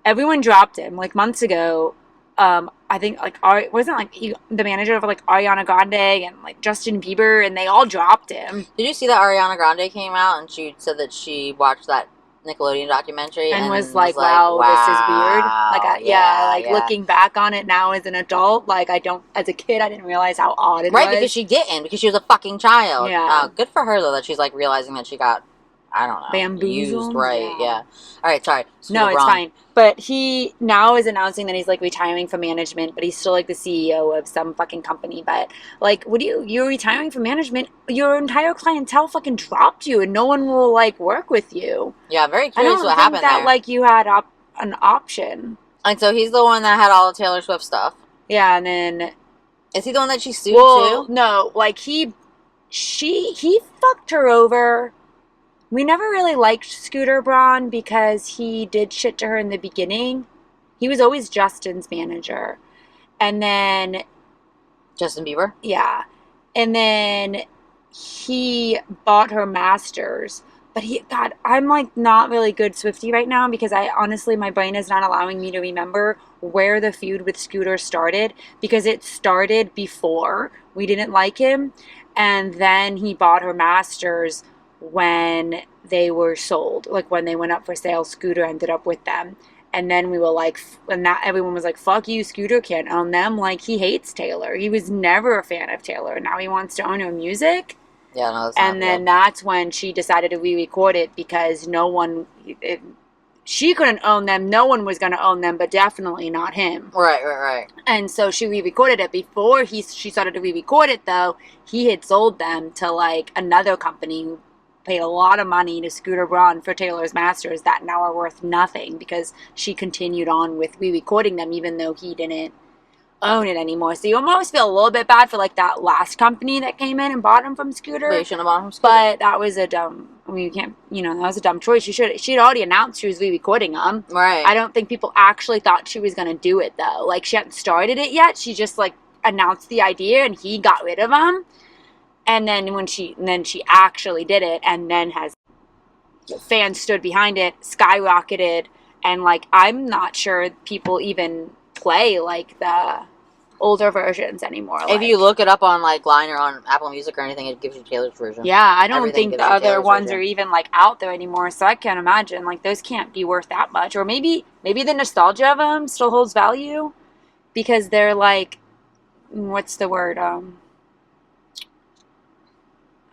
everyone dropped him like months ago. I think like wasn't like the manager of like Ariana Grande and like Justin Bieber, and they all dropped him. Did you see that Ariana Grande came out and she said that she watched that Nickelodeon documentary and was like, wow, this is weird. Like, looking back on it now as an adult, like as a kid, I didn't realize how odd it was. Right, because she was a fucking child. Yeah. Good for her though that she's like realizing that she got I don't know, used, bamboozled. right? Yeah. All right, sorry. No, Scooter it's Braun. fine. But he now is announcing that he's like retiring from management, but he's still like the CEO of some fucking company. But like, what do you're retiring from management? Your entire clientele fucking dropped you, and no one will like work with you. Yeah, I'm very I curious don't what think happened that there. like you had an option. And so he's the one that had all the Taylor Swift stuff. Yeah, and then Is he the one that she sued too? no, like he fucked her over. We never really liked Scooter Braun because he did shit to her in the beginning. He was always Justin's manager. And then, Justin Bieber? yeah. And then he bought her masters. But God, I'm like not really good Swiftie right now because I honestly, my brain is not allowing me to remember where the feud with Scooter started because it started before we didn't like him. And then he bought her masters when they were sold, like when they went up for sale. Scooter ended up with them, and then we were like, and that everyone was like, fuck you, Scooter can't own them. Like, he hates Taylor. He was never a fan of Taylor, and now he wants to own her music. Yeah, no, that's And then that's when she decided to re-record it because she couldn't own them. No one was going to own them, but definitely not him. Right. And so she re-recorded it. Before she started to re-record it, though, he had sold them to like another company who paid a lot of money to Scooter Braun for Taylor's masters that now are worth nothing because she continued on with re-recording them even though he didn't own it anymore. So you almost feel a little bit bad for like that last company that came in and bought him from Scooter. But you shouldn't have bought him from Scooter. But that was you can't, that was a dumb choice. She'd already announced she was re-recording them. Right. I don't think people actually thought she was going to do it though. Like, she hadn't started it yet. She just like announced the idea and he got rid of them. And then she actually did it, and then fans stood behind it, skyrocketed, and like, I'm not sure people even play like the older versions anymore. If you look it up on like Line or on Apple Music or anything, it gives you Taylor's version. Yeah, I don't Everything think gives the you other Taylor's ones version. are even like out there anymore. So I can't imagine like those can't be worth that much. Or maybe the nostalgia of them still holds value because they're like, what's the word?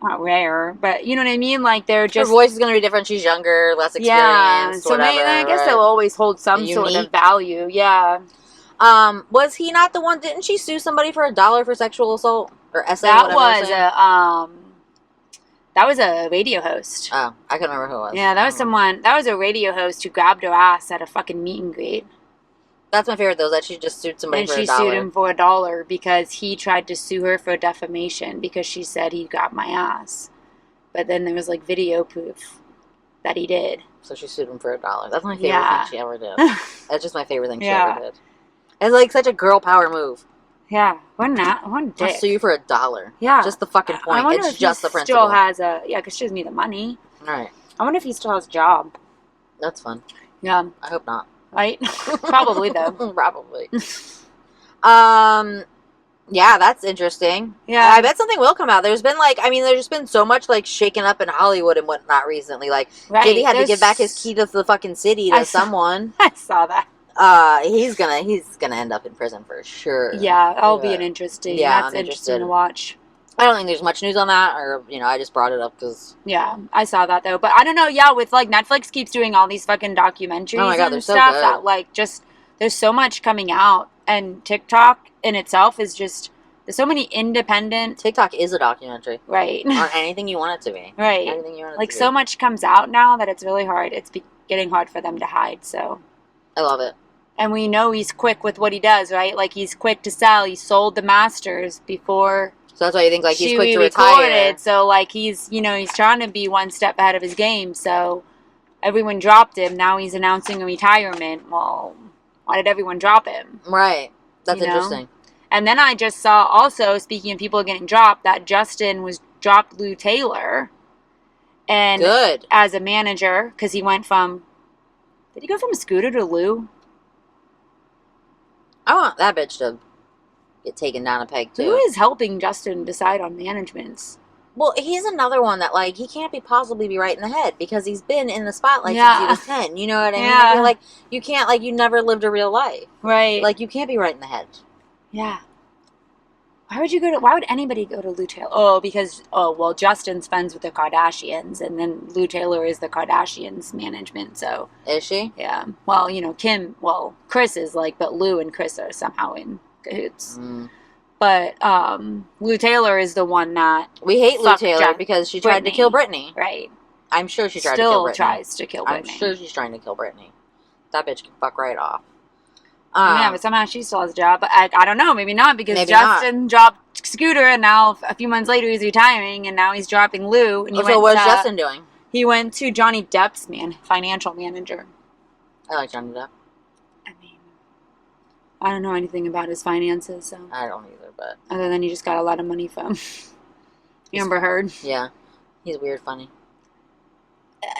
Not rare, but you know what I mean? Like, they're just... Her voice is going to be different. She's younger, less experienced, yeah, so whatever. maybe, I guess right? they'll always hold some sort of value. Yeah. Was he not the one? Didn't she sue somebody for $1 for sexual assault or essay? That was a radio host. Oh, I couldn't remember who it was. Yeah, that was someone. That was a radio host who grabbed her ass at a fucking meet and greet. That's my favorite, though, that she just sued somebody And for $1. she sued him for $1 because he tried to sue her for defamation because she said he grabbed my ass. But then there was like video proof that he did. So she sued him for $1. That's my favorite thing she ever did. That's just my favorite thing she ever did. It's like such a girl power move. Yeah, one dick. I'll sue you for $1. Yeah, just the fucking point. I wonder it's if just he the principle. Still has because she doesn't need the money. Right. I wonder if he still has a job. That's fun. Yeah. I hope not. Right? Probably though. Probably. Yeah, that's interesting. Yeah. I bet something will come out. There's just been so much like shaken up in Hollywood and whatnot recently. Like, Diddy had to give back his key to the fucking city to someone. I saw that. He's gonna end up in prison for sure. Yeah, that'll be an interesting. Yeah, that's interesting to watch. I don't think there's much news on that, or I just brought it up because. Yeah, I saw that though, but I don't know. Yeah, with like Netflix keeps doing all these fucking documentaries oh my God, and so stuff good. that like just there's so much coming out, and TikTok in itself is just there's so many independent. TikTok is a documentary, right? On anything you want it to be, right? Anything you want it like to be. So much comes out now that it's really hard. It's getting hard for them to hide. So I love it. And we know he's quick with what he does, right? Like, he's quick to sell. He sold the masters before. So that's why you think like he's quick to retire. So like he's trying to be one step ahead of his game. So everyone dropped him. Now he's announcing a retirement. Well, why did everyone drop him? Right. That's interesting. And then I just saw also, speaking of people getting dropped, that Justin was dropped Lou Taylor. And good. As a manager, because he went from, did he go from Scooter to Lou? I want that bitch to get taken down a peg, too. Who is helping Justin decide on managements? Well, he's another one that, like, he can't possibly be right in the head because he's been in the spotlight since he was 10. You know what I mean? I feel like you can't, you never lived a real life. Right. Like, you can't be right in the head. Yeah. Why would anybody go to Lou Taylor? Oh, because, well, Justin's friends with the Kardashians, and then Lou Taylor is the Kardashians' management, so. Is she? Yeah. Well, Chris is like, but Lou and Chris are somehow in cahoots. But Lou Taylor is the one that we hate Lou Taylor because she tried to kill Britney. Right. I'm sure she tried to kill Britney. Still tries to kill Britney. I'm sure she's trying to kill Britney. That bitch can fuck right off. Yeah, but somehow she still has a job. But I don't know. Maybe not, because maybe Justin dropped Scooter, and now a few months later he's retiring, and now he's dropping Lou. And so what's Justin doing? He went to Johnny Depp's financial manager. I like Johnny Depp. I mean, I don't know anything about his finances, so. I don't either, but. Other than he just got a lot of money from Amber Heard. Yeah. He's weird funny.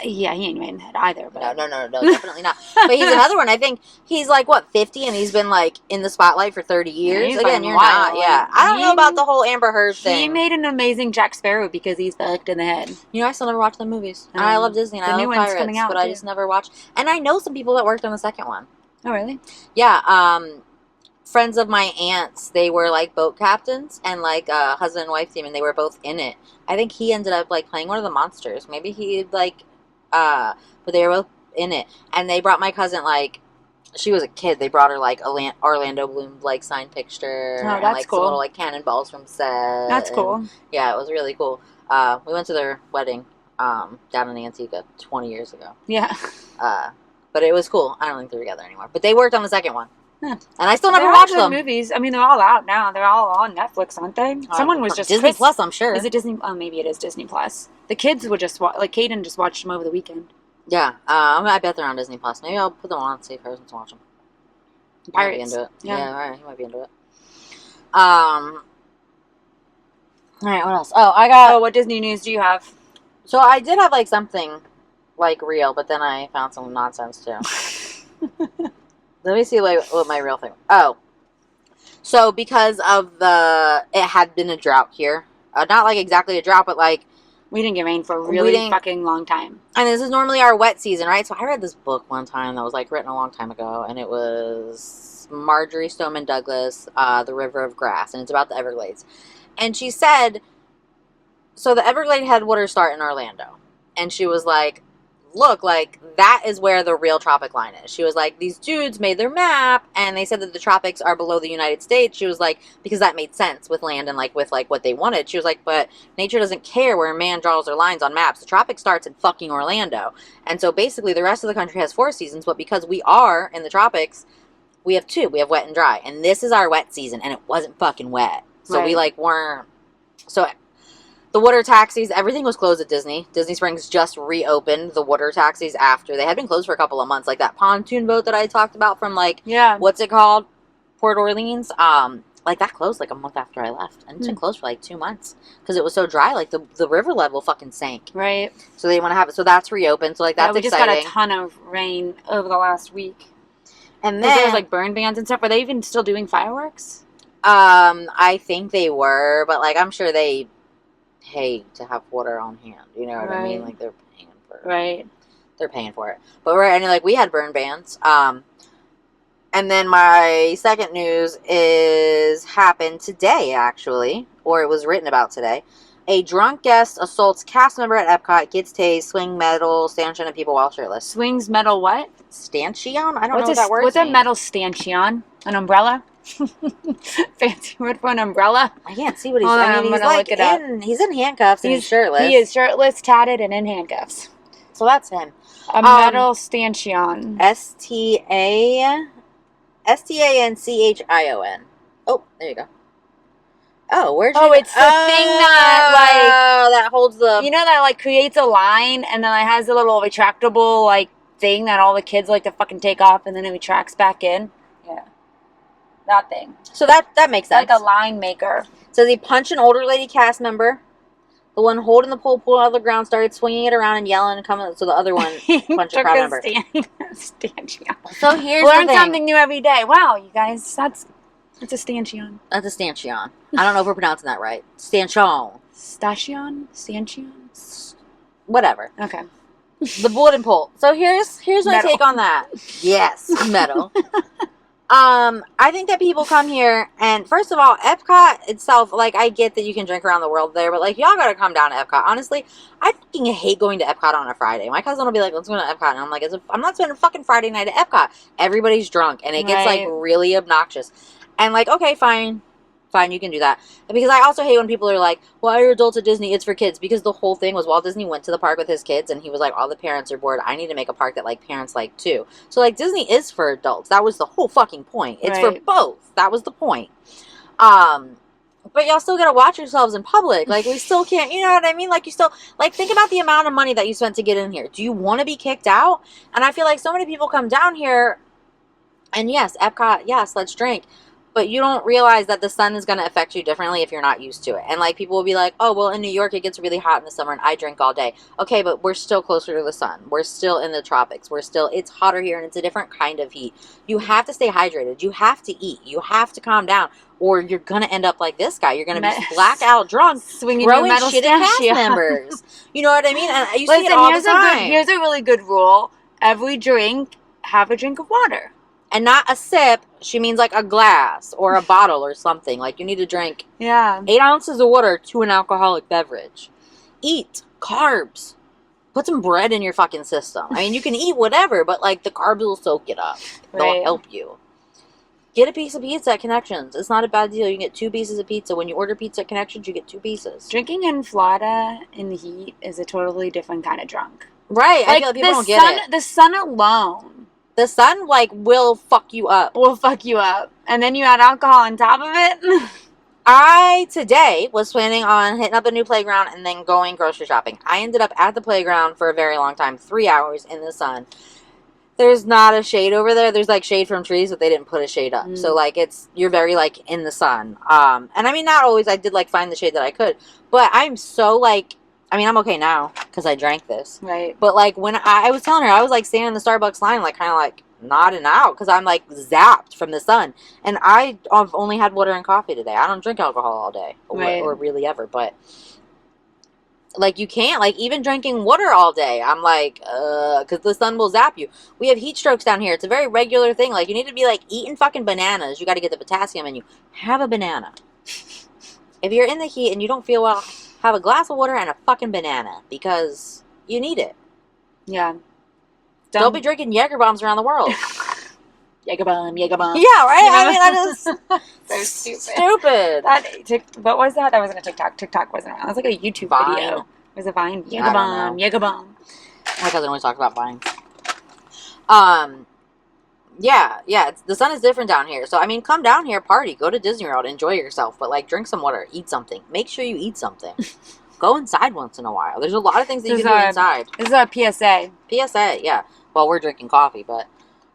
Yeah, he ain't made that either. But. No, definitely not. But he's another one. I think he's like, 50? And he's been like in the spotlight for 30 years. Yeah, again, you're not. Yeah. I don't know about the whole Amber Heard thing. He made an amazing Jack Sparrow because he's fucked in the head. I still never watched the movies. And I love Disney and I love Pirates, coming out, but I just never watched. And I know some people that worked on the second one. Oh, really? Yeah. Friends of my aunts, they were like boat captains and like a husband and wife team, and they were both in it. I think he ended up like playing one of the monsters. Maybe he like. But they were both in it, and they brought my cousin, like, she was a kid, they brought her like a Orlando Bloom like signed picture. Oh, that's and, like, cool. Some little like cannonballs from set. That's cool. Yeah, it was really cool. We went to their wedding down in Antigua 20 years ago. Yeah. But it was cool. I don't think they're together anymore, but they worked on the second one. Huh. And I still never watched them. Movies. I mean, they're all out now. They're all on Netflix, aren't they? Someone was just Disney Plus, I'm sure. Is it Disney? Oh, maybe it is Disney Plus. The kids would just like Caden just watched them over the weekend. Yeah, I bet they're on Disney Plus. Maybe I'll put them on and see if Harrison's watch them. Pirates. He might be into it. Yeah, all right, he might be into it. All right, what else? Oh, I got. Oh, what Disney news do you have? So I did have like something like real, but then I found some nonsense too. Let me see what my real thing. Oh, so because of it had been a drought here. Not like exactly a drought, but like. We didn't get rain for a really fucking long time. And this is normally our wet season, right? So I read this book one time that was like written a long time ago, and it was Marjorie Stoneman Douglas, The River of Grass, and it's about the Everglades. And she said, so the Everglade headwaters start in Orlando. And she was like, look, like, that is where the real tropic line is. She was like, these dudes made their map, and they said that the tropics are below the United States. She was like, because that made sense with land and, like, with, like, what they wanted. She was like, but nature doesn't care where man draws their lines on maps. The tropic starts in fucking Orlando. And so, basically, the rest of the country has 4 seasons, but because we are in the tropics, we have 2. We have wet and dry. And this is our wet season, and it wasn't fucking wet. So we, like, weren't... So... The water taxis, everything was closed at Disney. Disney Springs just reopened the water taxis after. They had been closed for a couple of months. Like that pontoon boat that I talked about from like, what's it called? Port Orleans. Like that closed like a month after I left. And it's been closed for like 2 months. Because it was so dry. Like the river level fucking sank. Right. So they want to have it. So that's reopened. So like that's exciting. We just got a ton of rain over the last week. And then. There was like burn bans and stuff. Were they even still doing fireworks? I think they were. But like I'm sure they... pay to have water on hand, you know what I mean? Like they're paying for it. Right. They're paying for it. But like we had burn bans. And then my second news happened today actually, or it was written about today. A drunk guest assaults cast member at Epcot, gets tased, swing metal stanchion at people while shirtless. Swings metal what? Stanchion? I don't know what that word What's a metal stanchion? An umbrella? Fancy word for an umbrella. I can't see what he's. I mean, he's like he's in handcuffs and he's shirtless. He is shirtless, tatted, and in handcuffs. So that's him. A metal stanchion. Stanchion. Oh, there you go. Oh, where'd you? Oh, it's the thing that that holds the. You know that like creates a line and then it has a little retractable like thing that all the kids like to fucking take off and then it retracts back in. Yeah. That thing. So that makes sense. Like a line maker. So he punched an older lady cast member. The one holding the pole pulled out of the ground, started swinging it around and yelling and coming. So the other one punched a crowd member. Stanchion. So here's Learn something new every day. Wow, you guys, that's a stanchion. That's a stanchion. I don't know if we're pronouncing that right. Stanchion. Stanchion? Whatever. Okay. The wooden pole. So here's my take on that. Yes, metal. I think that people come here, and first of all, Epcot itself, like, I get that you can drink around the world there, but, like, y'all gotta come down to Epcot. Honestly, I fucking hate going to Epcot on a Friday. My cousin will be like, let's go to Epcot, and I'm like, I'm not spending a fucking Friday night at Epcot. Everybody's drunk, and it gets, like, Right. really obnoxious. And, like, okay, fine. Fine, you can do that. Because I also hate when people are like, why are adults at Disney? It's for kids. Because the whole thing was Walt Disney went to the park with his kids, and he was like, all the parents are bored. I need to make a park that, like, parents like, too. So, like, Disney is for adults. That was the whole fucking point. It's for Right. both. That was the point. But y'all still gotta watch yourselves in public. Like, we still can't, you know what I mean? Like, you still, like, think about the amount of money that you spent to get in here. Do you want to be kicked out? And I feel like so many people come down here, and yes, Epcot, yes, let's drink. But you don't realize that the sun is going to affect you differently if you're not used to it. And, like, people will be like, oh, well, in New York, it gets really hot in the summer, and I drink all day. Okay, but we're still closer to the sun. We're still in the tropics. It's hotter here, and it's a different kind of heat. You have to stay hydrated. You have to eat. You have to calm down, or you're going to end up like this guy. You're going to be blackout drunk, Swinging your throwing metal shit at stash. cast members. You know what I mean? And you see Listen, it all the time. here's a really good rule. Every drink, have a drink of water. And not a sip. She means like a glass or a bottle or something. Like, you need to drink 8 ounces of water to an alcoholic beverage. Eat carbs. Put some bread in your fucking system. I mean, you can eat whatever, but, like, the carbs will soak it up. They'll Right. help you. Get a piece of pizza at Connections. It's not a bad deal. You can get 2 pieces of pizza. When you order pizza at Connections, you get 2 pieces. Drinking in Florida in the heat is a totally different kind of drunk. Right. I feel like people don't get it. The sun alone The sun, like, will fuck you up. will fuck you up. And then you add alcohol on top of it. I, today, was planning on hitting up a new playground and then going grocery shopping. I ended up at the playground for a very long time, 3 hours in the sun. There's not a shade over there. There's, like, shade from trees, but they didn't put a shade up. Mm. So, like, you're very, like, in the sun. And I mean, not always. I did, like, find the shade that I could. But I'm so, like, I mean, I'm okay now because I drank this. Right. But, like, when I was telling her, I was, like, standing in the Starbucks line, like, kind of, like, nodding out because I'm, like, zapped from the sun. And I've only had water and coffee today. I don't drink alcohol all day Right. or really ever. But, like, you can't. Like, even drinking water all day, I'm, like, because the sun will zap you. We have heat strokes down here. It's a very regular thing. Like, you need to be, like, eating fucking bananas. You got to get the potassium in you. Have a banana. If you're in the heat and you don't feel well, have a glass of water and a fucking banana because you need it. Yeah. Don't be drinking Jaeger bombs around the world. Jaeger bomb. Yeah, right? I mean, that is So stupid. What was that? That wasn't a TikTok. TikTok wasn't around. It was like a YouTube Vine. video. It was a Vine. I Jaeger don't bomb. know. Jaeger bomb. My cousin always talks about Vine. Yeah, the sun is different down here. So, I mean, come down here, party, go to Disney World, enjoy yourself. But, like, drink some water, eat something. Make sure you eat something. Go inside once in a while. There's a lot of things that you can do inside. This is a PSA. PSA, yeah. Well, we're drinking coffee, but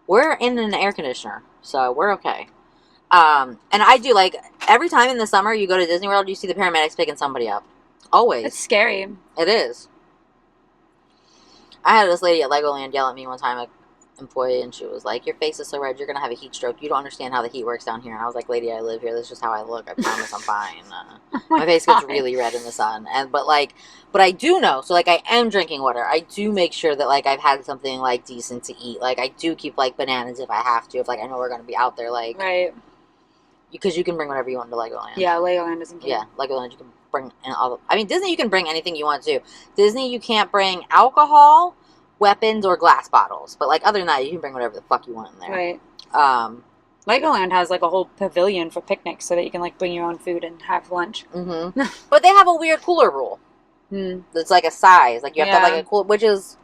we're in an air conditioner, so we're okay. And I do, like, every time in the summer you go to Disney World, you see the paramedics picking somebody up. Always. It's scary. It is. I had this lady at Legoland yell at me one time, an employee, and she was like, your face is so red, you're going to have a heat stroke. You don't understand how the heat works down here. And I was like, lady, I live here. This is just how I look. I promise I'm fine. My face gets really red in the sun. But I do know. So, like, I am drinking water. I do make sure that, like, I've had something, like, decent to eat. Like, I do keep, like, bananas if I have to. If, like, I know we're going to be out there, like. Right. Because you can bring whatever you want to Legoland. Yeah, Legoland doesn't care. Yeah, Legoland you can bring in all the. I mean, Disney you can bring anything you want to. Disney you can't bring alcohol, weapons, or glass bottles. But, like, other than that, you can bring whatever the fuck you want in there. Right. Legoland has, like, a whole pavilion for picnics so that you can, like, bring your own food and have lunch. Mm-hmm. But they have a weird cooler rule. It's like a size. Like, you have to have, like, a cooler, which is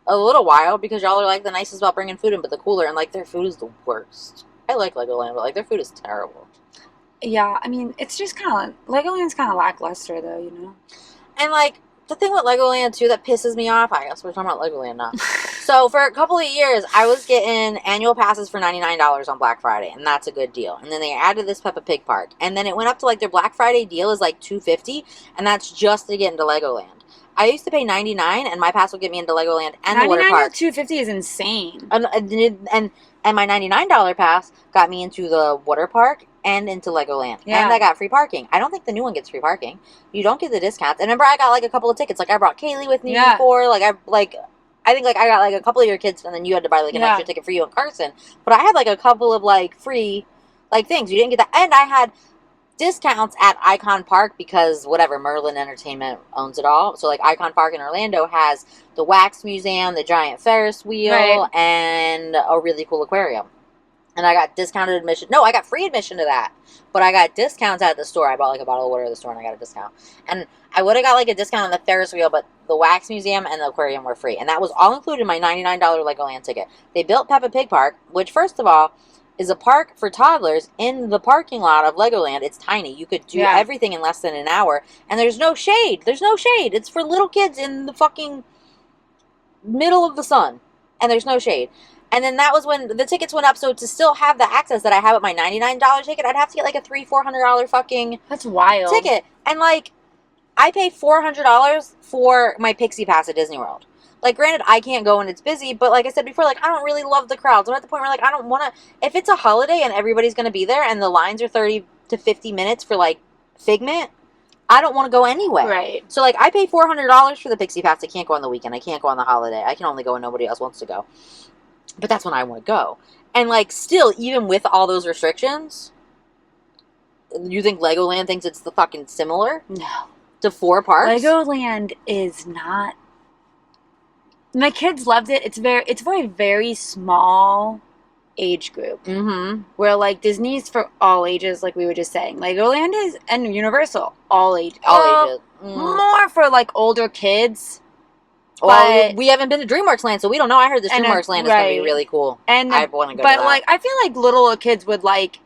a little wild because y'all are, like, the nicest about bringing food in, but the cooler, and, like, their food is the worst. I like Legoland, but, like, their food is terrible. Yeah, I mean, it's just kind of, Legoland's kind of lackluster, though, you know? And, like, the thing with Legoland, too, that pisses me off, I guess we're talking about Legoland now. So, for a couple of years, I was getting annual passes for $99 on Black Friday, and that's a good deal. And then they added this Peppa Pig park. And then it went up to, like, their Black Friday deal is, like, $250, and that's just to get into Legoland. I used to pay $99, and my pass would get me into Legoland and the water park. $99 to $250 is insane. And my $99 pass got me into the water park and into Legoland. Yeah. And I got free parking. I don't think the new one gets free parking. You don't get the discounts. And remember, I got, like, a couple of tickets. Like, I brought Kaylee with me before. Like, I think like I got like a couple of your kids, and then you had to buy like an extra ticket for you and Carson. But I had like a couple of like free like things. You didn't get that, and I had discounts at Icon Park because whatever, Merlin Entertainment owns it all. So like Icon Park in Orlando has the Wax Museum, the giant Ferris wheel, and a really cool aquarium. And I got discounted admission. No, I got free admission to that. But I got discounts at the store. I bought like a bottle of water at the store and I got a discount. And I would have got like a discount on the Ferris wheel, but the Wax Museum and the aquarium were free. And that was all included in my $99 Legoland ticket. They built Peppa Pig Park, which first of all is a park for toddlers in the parking lot of Legoland. It's tiny. You could do everything in less than an hour. And there's no shade. There's no shade. It's for little kids in the fucking middle of the sun. And there's no shade. And then that was when the tickets went up. So to still have the access that I have at my $99 ticket, I'd have to get like a $300-$400 fucking that's wild ticket. And like, I pay $400 for my Pixie Pass at Disney World. Like, granted, I can't go when it's busy, but like I said before, like, I don't really love the crowds. I'm at the point where like I don't want to. If it's a holiday and everybody's going to be there, and the lines are 30 to 50 minutes for like Figment, I don't want to go anyway. Right. So like, I pay $400 for the Pixie Pass. I can't go on the weekend. I can't go on the holiday. I can only go when nobody else wants to go. But that's when I want to go. And, like, still, even with all those restrictions, you think Legoland thinks it's the fucking similar? No. To 4 parks? Legoland is not... My kids loved it. It's for a very small age group. Mm-hmm. Where, like, Disney's for all ages, like we were just saying. Legoland is, and Universal, all ages. All ages. More for, like, older kids. Well, we haven't been to DreamWorks Land, so we don't know. I heard this DreamWorks Land is going to be really cool. And I want to go to that. But, like, I feel like little kids would like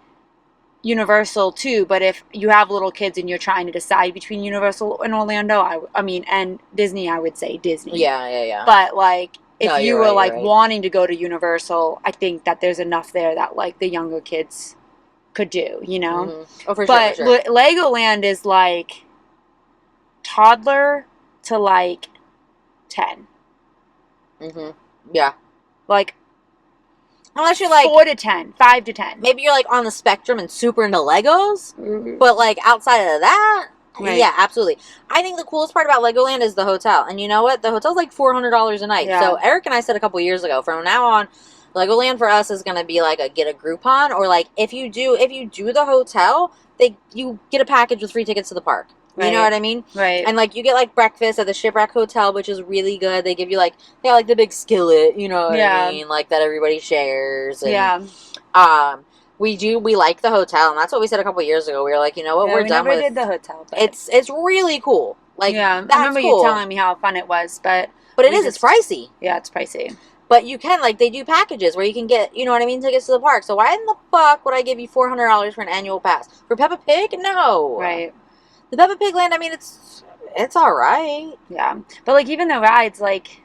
Universal, too. But if you have little kids and you're trying to decide between Universal and Orlando, I mean, and Disney, I would say Disney. Yeah. But, like, if you were, like, right. wanting to go to Universal, I think that there's enough there that, like, the younger kids could do, you know? Mm-hmm. Oh, for but sure. But Legoland is, like, toddler to, like, 10. Mm-hmm. Yeah. Like, unless you're like 4 to 10, 5 to 10. Maybe you're like on the spectrum and super into Legos, but like outside of that, yeah, absolutely. I think the coolest part about Legoland is the hotel, and you know what? The hotel's like $400 a night. Yeah. So Eric and I said a couple years ago, from now on, Legoland for us is going to be like a get a Groupon, or like if you do the hotel, you get a package with free tickets to the park. You know what I mean? Right. And, like, you get, like, breakfast at the Shipwreck Hotel, which is really good. They give you, like, they got, like, the big skillet, you know what I mean? Like, that everybody shares. And, we like the hotel, and that's what we said a couple years ago. We were like, you know what, we're done with. We never did the hotel. But it's really cool. Like, I remember you telling me how fun it was, but it's pricey. Yeah, it's pricey. But you can, like, they do packages where you can get, you know what I mean, tickets to the park. So why in the fuck would I give you $400 for an annual pass? For Peppa Pig? No. Right. The Peppa Pig Land, I mean, it's all right. Yeah. But, like, even the rides, like...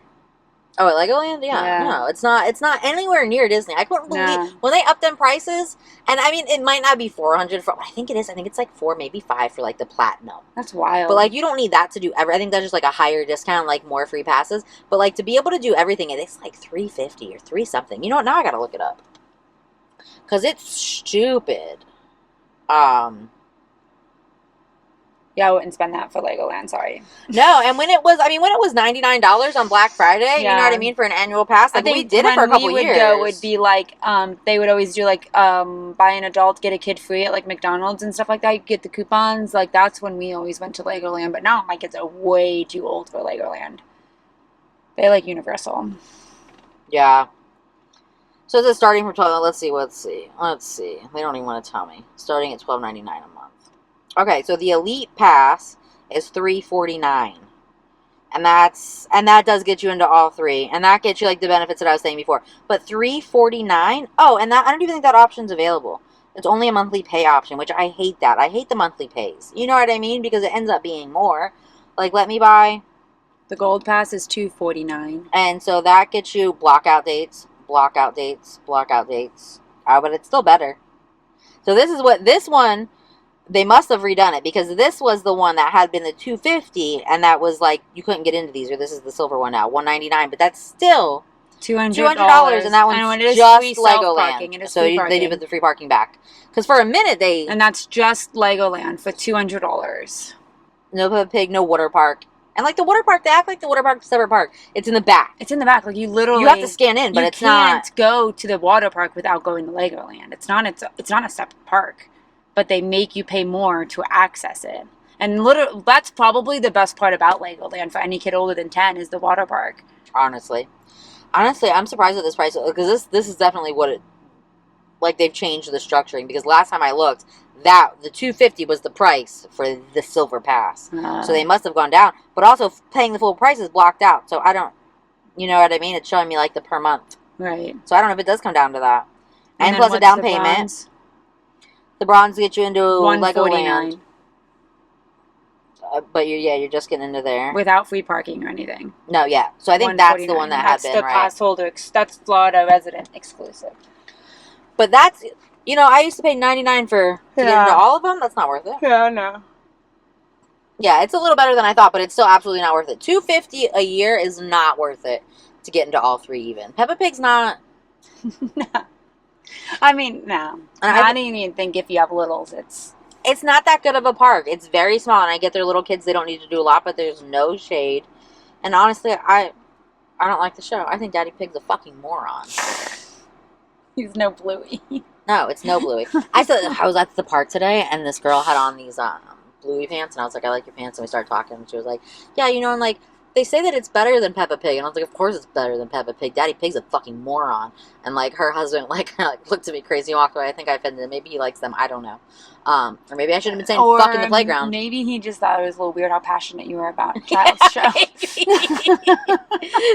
Oh, at Legoland? Yeah. No, it's not anywhere near Disney. I couldn't believe... When they upped them prices, and, I mean, it might not be $400 for... I think it is. I think it's, like, $4, maybe $5 for, like, the Platinum. That's wild. But, like, you don't need that to do... I think that's just, like, a higher discount, like, more free passes. But, like, to be able to do everything, it's, like, $350 or $3 something. You know what? Now I gotta look it up. Because it's stupid. Yeah, I wouldn't spend that for Legoland, sorry. No, and when it was $99 on Black Friday, you know what I mean, for an annual pass, like, we did it for a couple years. Go would be like, they would always do like, buy an adult, get a kid free at like McDonald's and stuff like that. You get the coupons, like that's when we always went to Legoland. But now my kids are way too old for Legoland. They like Universal. Yeah. So is it starting from 12? Let's see. They don't even want to tell me. Starting at $12.99 a month. Okay, so the Elite Pass is $349, and that does get you into all 3, and that gets you like the benefits that I was saying before. But $349. Oh, and that I don't even think that option's available. It's only a monthly pay option, which I hate that. I hate the monthly pays. You know what I mean? Because it ends up being more. Like, let me buy. The Gold Pass is $249, and so that gets you blockout dates. But it's still better. So this one. They must have redone it, because this was the one that had been the $250, and that was like you couldn't get into these. Or this is the silver one now, $199. But that's still $200, and that one's just Legoland. So they do put the free parking back, because for a minute and that's just Legoland for $200. No Peppa Pig, no water park, And like the water park, they act like the water park's a separate park. It's in the back. It's in the back. Like you literally, you have to scan in, but it's not. You can't go to the water park without going to Legoland. It's not a separate park, but they make you pay more to access it. And literally, that's probably the best part about Legoland for any kid older than 10 is the water park. Honestly, I'm surprised at this price because this is definitely what it. Like they've changed the structuring because last time I looked, that the $250 was the price for the silver pass. So they must have gone down. But also paying the full price is blocked out. So I don't, you know what I mean? It's showing me like the per month. Right. So I don't know if it does come down to that. And plus a down payment. Bronze? The bronze get you into Legoland. But you're just getting into there without free parking or anything. No, yeah. So I think that's the one that had been right. That's the pass holder. That's Florida resident exclusive. But that's, you know, I used to pay $99 to get into all of them. That's not worth it. Yeah, no. Yeah, it's a little better than I thought, but it's still absolutely not worth it. $250 a year is not worth it to get into all three even. Peppa Pig's not. No. I mean, no. I don't even think if you have littles, it's not that good of a park. It's very small, and I get their little kids. They don't need to do a lot, but there's no shade. And honestly, I don't like the show. I think Daddy Pig's a fucking moron. He's no Bluey. No, it's no Bluey. I was at the park today, and this girl had on these Bluey pants, and I was like, I like your pants, and we started talking, and she was like, yeah, you know, I'm like, they say that it's better than Peppa Pig, and I was like, of course it's better than Peppa Pig. Daddy Pig's a fucking moron. And like her husband like looked at me crazy and walked away. I think I offended him. Maybe he likes them. I don't know. Or maybe I should have been saying fuck in the playground. Maybe he just thought it was a little weird how passionate you were about child's show.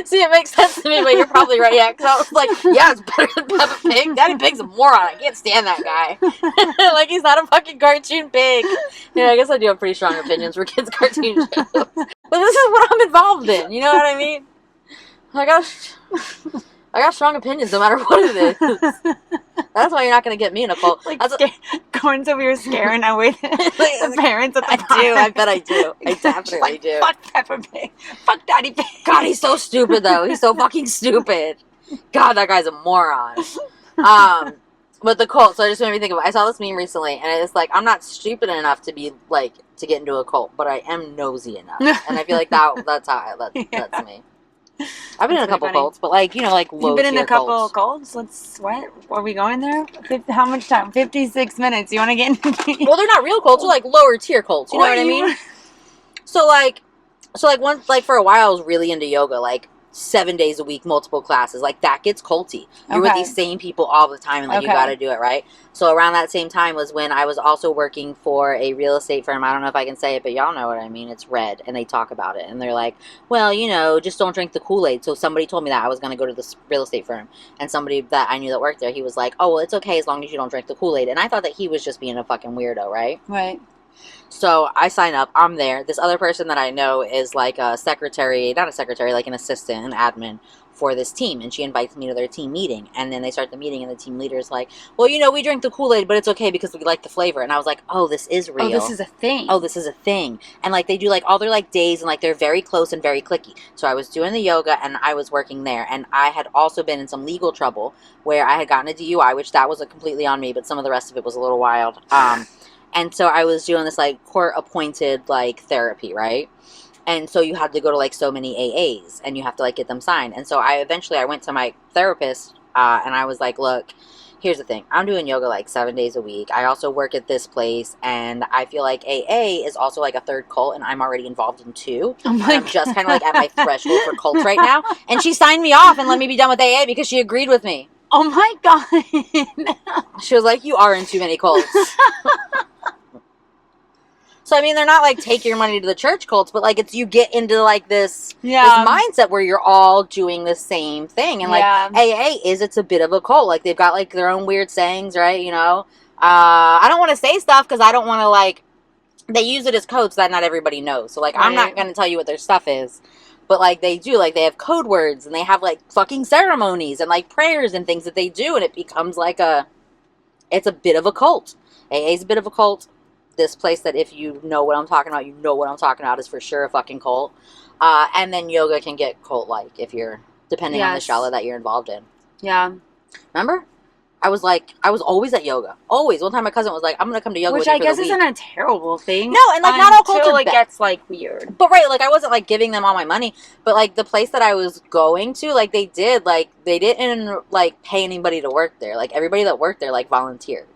See, it makes sense to me, but you're probably right. Yeah, because I was like, yeah, it's better than Peppa Pig. Daddy Pig's a moron. I can't stand that guy. Like, he's not a fucking cartoon pig. Yeah, I guess I do have pretty strong opinions for kids' cartoon shows. But this is what I'm involved in. You know what I mean? I got strong opinions no matter what it is. That's why you're not going to get me in a cult. Like going over here scaring away the parents at the park. I bet I do. I definitely do. Fuck Peppa Pig. Fuck Daddy Pig. God, he's so stupid, though. He's so fucking stupid. God, that guy's a moron. But the cult, so it just made me think of it. I saw this meme recently, and it's like, I'm not stupid enough to be, like, to get into a cult, but I am nosy enough. And I feel like that's me. I've been in a couple cults, but like, you know, like low. You've been in a couple cults? What? Are we going there? How much time? 56 minutes. You want to get into Well, they're not real cults. They're like lower tier cults. You know what I mean? So like once, like for a while, I was really into yoga, like 7 days a week, multiple classes. Like that gets culty. You're with these same people all the time, and like you got to do it right. So around that same time was when I was also working for a real estate firm. I don't know if I can say it, but y'all know what I mean. It's Red, and they talk about it, and they're like, well, you know, just don't drink the Kool-Aid. So somebody told me that I was going to go to this real estate firm, and somebody that I knew that worked there, he was like, oh, well, it's okay as long as you don't drink the Kool-Aid. And I thought that he was just being a fucking weirdo, right? Right. So I sign up. I'm there. This other person that I know is like a secretary, not a secretary, like an assistant, an admin for this team. And she invites me to their team meeting. And then they start the meeting, and the team leader's like, well, you know, we drink the Kool-Aid, but it's okay because we like the flavor. And I was like, oh, this is real. Oh, this is a thing. Oh, this is a thing. And like they do like all their like days, and like they're very close and very cliquey. So I was doing the yoga, and I was working there. And I had also been in some legal trouble where I had gotten a DUI, which that was completely on me, but some of the rest of it was a little wild. And so I was doing this, like, court-appointed, like, therapy, right? And so you had to go to, like, so many AAs, and you have to, like, get them signed. And so I went to my therapist, and I was like, look, here's the thing. I'm doing yoga, like, 7 days a week. I also work at this place, and I feel like AA is also, like, a third cult, and I'm already involved in two. Oh my I'm just kind of, like, at my threshold for cults right now. And she signed me off and let me be done with AA because she agreed with me. Oh, my God. She was like, you are in too many cults. So, I mean, they're not, like, take your money to the church cults, but, like, it's you get into, like, this mindset where you're all doing the same thing. And, like, AA it's a bit of a cult. Like, they've got, like, their own weird sayings, right, you know? I don't want to say stuff because I don't want to, like, they use it as codes that not everybody knows. So, like, I'm not going to tell you what their stuff is. But, like, they do. Like, they have code words, and they have, like, fucking ceremonies and, like, prayers and things that they do, and it becomes, like, it's a bit of a cult. AA's a bit of a cult. This place that if you know what I'm talking about, you know what I'm talking about is for sure a fucking cult. And then yoga can get cult-like if you're, depending on the shala that you're involved in. Yeah. Remember? I was always at yoga. Always. One time my cousin was like, I'm going to come to yoga Which with you I for guess the week. isn't a terrible thing. No, and, like, not all cults until are it bad. gets, like, weird. But, right, like, I wasn't, like, giving them all my money. But, like, the place that I was going to, like, they didn't, like, pay anybody to work there. Like, everybody that worked there, like, volunteered.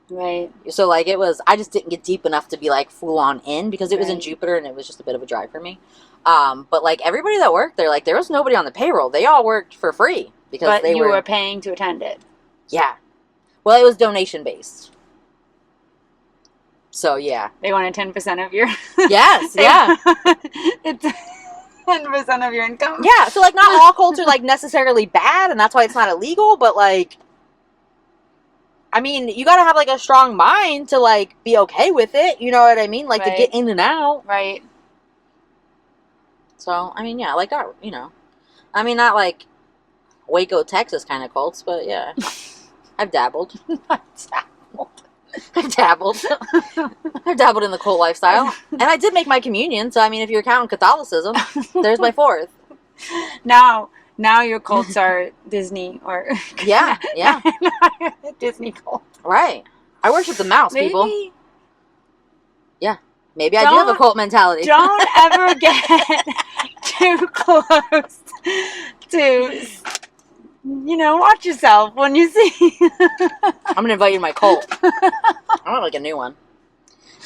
Right. So, like, I just didn't get deep enough to be, like, full on in because it was in Right. Jupiter and it was just a bit of a drive for me. But, like, everybody that worked there, like, there was nobody on the payroll. They all worked for free because But they you were paying to attend it. Yeah. Well, it was donation based. So, yeah. They wanted 10% of your... Yes, yeah. It's 10% of your income. Yeah, so, like, not all cults are, like, necessarily bad, and that's why it's not illegal, but, like, I mean, you gotta have, like, a strong mind to, like, be okay with it, you know what I mean? Like, Right. to get in and out. Right. So, I mean, yeah, like, that, you know. I mean, not, like, Waco, Texas kind of cults, but, yeah. I've dabbled. I've dabbled in the cult lifestyle. And I did make my communion, so I mean, if you're counting Catholicism, there's my fourth. Now your cults are Disney or... Yeah. Disney cult. Right. I worship the mouse, Maybe, people. Yeah. Maybe I do have a cult mentality. Don't ever get too close to... You know, watch yourself when you see... I'm going to invite you to my cult. I want, like, a new one.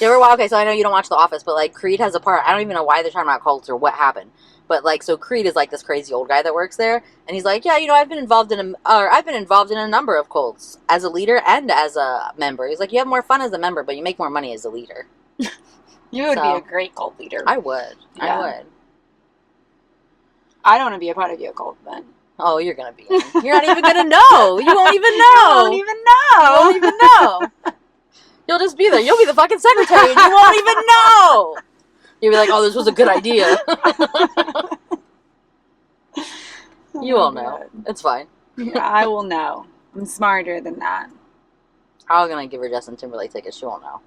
You ever, okay, so I know you don't watch The Office, but, like, Creed has a part, I don't even know why they're talking about cults or what happened. But, like, so Creed is, like, this crazy old guy that works there. And he's like, yeah, you know, I've been involved in a number of cults as a leader and as a member. He's like, you have more fun as a member, but you make more money as a leader. You would be a great cult leader. I would. Yeah. I would. I don't want to be a part of your cult, then. Oh, you're going to be in. You're not even going to know. You won't even know. You won't even know. You won't even know. You'll just be there. You'll be the fucking secretary and you won't even know. You'll be like, oh, this was a good idea. You will know. It's fine. Yeah, I will know. I'm smarter than that. I'm going to give her Justin Timberlake tickets. She won't know.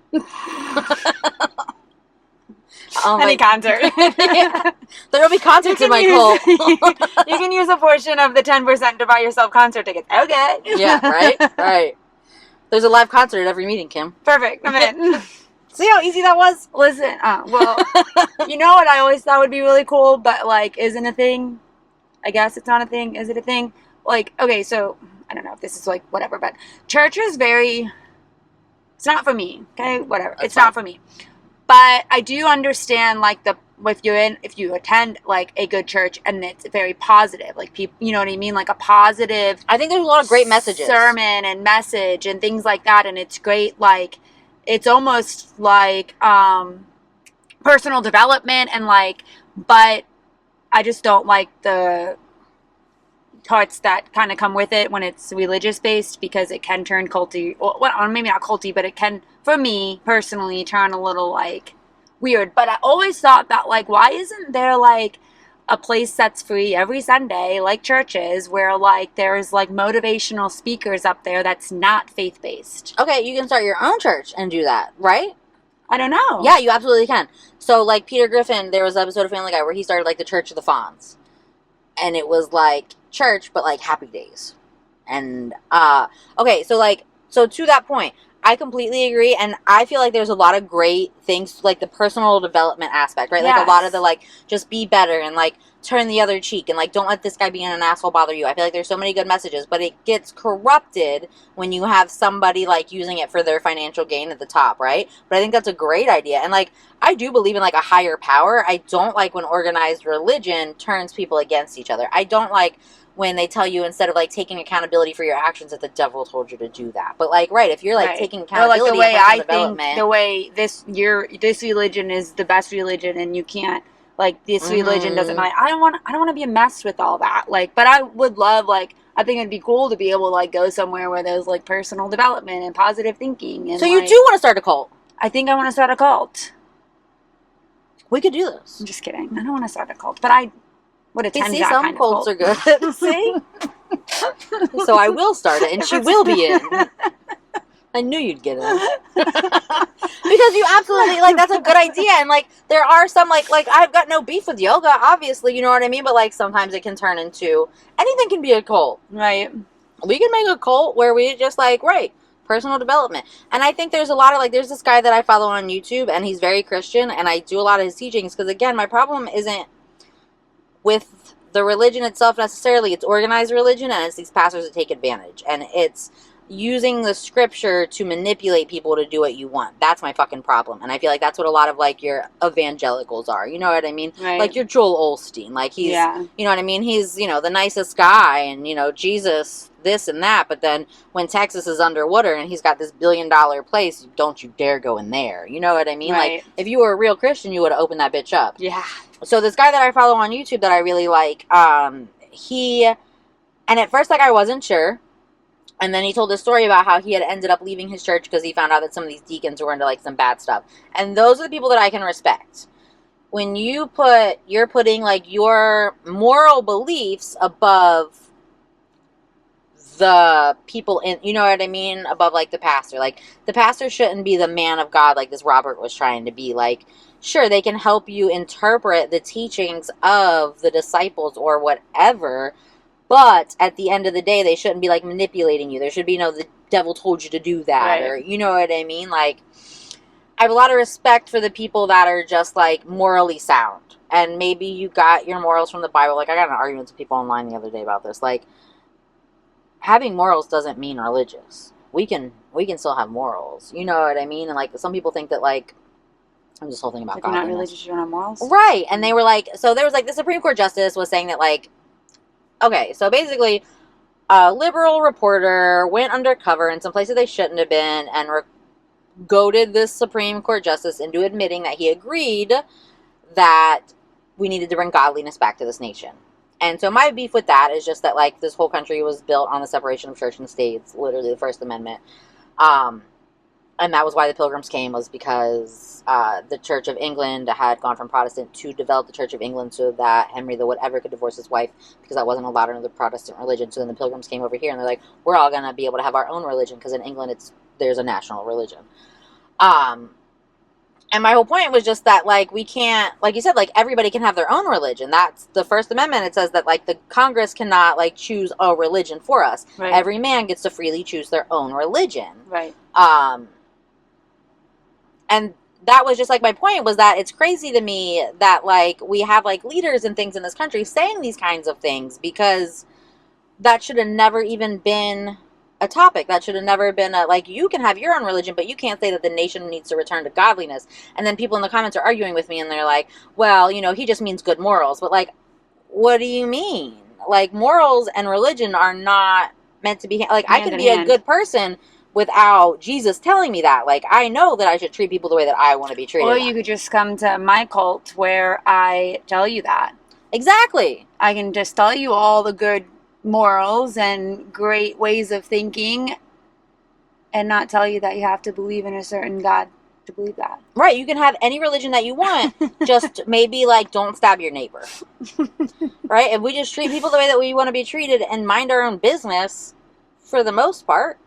Any concert. Yeah. There will be concerts in my cult. You can use a portion of the 10% to buy yourself concert tickets. Okay. Yeah, right. There's a live concert at every meeting, Kim. Perfect. I'm in. See how easy that was? Listen, well, you know what I always thought would be really cool, but, like, isn't a thing? I guess it's not a thing. Is it a thing? Like, okay, so, I don't know if this is, like, whatever, but church is it's not for me, okay? Whatever. It's not for me. But I do understand, like, if you attend, like, a good church and it's very positive, like, people, you know what I mean? Like, a positive... I think there's a lot of great messages. Sermon and message and things like that, and it's great, like, it's almost like personal development and, like, but I just don't like the parts that kind of come with it when it's religious-based because it can turn culty, or maybe not culty, but it can, for me, personally, turn a little, like, weird. But I always thought that, like, why isn't there, like, a place that's free every Sunday, like churches, where, like, there's, like, motivational speakers up there that's not faith-based? Okay, you can start your own church and do that, right? I don't know. Yeah, you absolutely can. So, like, Peter Griffin, there was an episode of Family Guy where he started, like, the Church of the Fonz. And it was, like, church, but, like, happy days. And, okay, so to that point, I completely agree, and I feel like there's a lot of great things, like the personal development aspect, right? Like, Yes. a lot of the, like, just be better, and, like, turn the other cheek, and, like, don't let this guy being an asshole bother you. I feel like there's so many good messages, but it gets corrupted when you have somebody, like, using it for their financial gain at the top, right? But I think that's a great idea, and, like, I do believe in, like, a higher power. I don't like when organized religion turns people against each other. I don't like when they tell you, instead of, like, taking accountability for your actions, that the devil told you to do that. But, like, right, if you're, like, taking accountability, or, like, the way and I development, think, the way this religion is the best religion, and you can't, like, this religion doesn't matter. I don't want to be messed with all that. Like, but I would love, like, I think it'd be cool to be able to, like, go somewhere where there's, like, personal development and positive thinking. And, so you do want to start a cult? I think I want to start a cult. We could do this. I'm just kidding. I don't want to start a cult, but I would attend that some kind cults of are good. See? So I will start it, and she will be in. I knew you'd get in. Because you absolutely, like, that's a good idea. And, like, there are some, like, I've got no beef with yoga, obviously, you know what I mean? But, like, sometimes it can turn into, anything can be a cult. Right. We could make a cult where we just like, right, personal development. And I think there's a lot of like, there's this guy that I follow on YouTube, and he's very Christian, and I do a lot of his teachings because, again, my problem isn't with the religion itself necessarily. It's organized religion, and it's these pastors that take advantage, and it's using the scripture to manipulate people to do what you want. That's my fucking problem. And I feel like that's what a lot of like your evangelicals are, you know what I mean? Right. Like your Joel Osteen, like he's, you know what I mean? He's, you know, the nicest guy, and, you know, Jesus this and that, but then when Texas is underwater and he's got this $1 billion place, don't you dare go in there, you know what I mean? Right. Like, if you were a real Christian, you would have opened that bitch up. Yeah. So this guy that I follow on YouTube that I really like, and at first, like, I wasn't sure. And then he told a story about how he had ended up leaving his church because he found out that some of these deacons were into, like, some bad stuff. And those are the people that I can respect. When you're putting, like, your moral beliefs above the people in, you know what I mean? Above, like, the pastor. Like, the pastor shouldn't be the man of God like this Robert was trying to be. Like, sure, they can help you interpret the teachings of the disciples or whatever, but at the end of the day, they shouldn't be, like, manipulating you. There should be no, the devil told you to do that, right. Or, you know what I mean? Like, I have a lot of respect for the people that are just, like, morally sound. And maybe you got your morals from the Bible. Like, I got in an argument with people online the other day about this. Like, having morals doesn't mean religious. We can still have morals. You know what I mean? And, like, some people think that, like, I'm just whole thing about if you're not religious, you don't have morals? Right. And they were like, so there was, like, the Supreme Court justice was saying that, like, okay, so basically, a liberal reporter went undercover in some places they shouldn't have been and goaded this Supreme Court justice into admitting that he agreed that we needed to bring godliness back to this nation. And so my beef with that is just that, like, this whole country was built on the separation of church and state. It's literally the First Amendment. And that was why the Pilgrims came, was because the Church of England had gone from Protestant to develop the Church of England so that Henry the whatever could divorce his wife, because that wasn't allowed under the Protestant religion. So then the Pilgrims came over here, and they're like, we're all going to be able to have our own religion, because in England there's a national religion. And my whole point was just that, like, we can't, like you said, like, everybody can have their own religion. That's the First Amendment. It says that, like, the Congress cannot, like, choose a religion for us. Right. Every man gets to freely choose their own religion. Right. And that was just, like, my point was that it's crazy to me that, like, we have, like, leaders and things in this country saying these kinds of things, because that should have never even been a topic. That should have never been like, you can have your own religion, but you can't say that the nation needs to return to godliness. And then people in the comments are arguing with me, and they're like, well, you know, he just means good morals. But, like, what do you mean? Like, morals and religion are not meant to be, like, I can be a good person without Jesus telling me that. Like, I know that I should treat people the way that I want to be treated. Or you could just come to my cult where I tell you that. Exactly. I can just tell you all the good morals and great ways of thinking, and not tell you that you have to believe in a certain God to believe that. Right. You can have any religion that you want. Just maybe, like, don't stab your neighbor. Right? If we just treat people the way that we want to be treated and mind our own business, for the most part,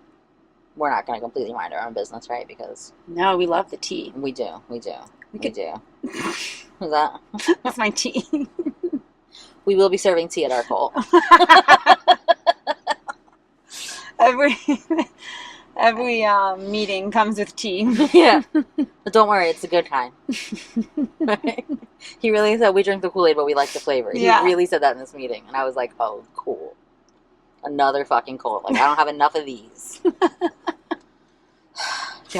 we're not going to completely mind our own business, right? Because no, we love the tea. We do. We do. Is that? That's my tea. We will be serving tea at our cult. Every meeting comes with tea. Yeah. But don't worry, it's the good kind. Right? He really said we drink the Kool-Aid, but we like the flavor. Yeah. He really said that in this meeting. And I was like, oh, cool. Another fucking cult. Like, I don't have enough of these. You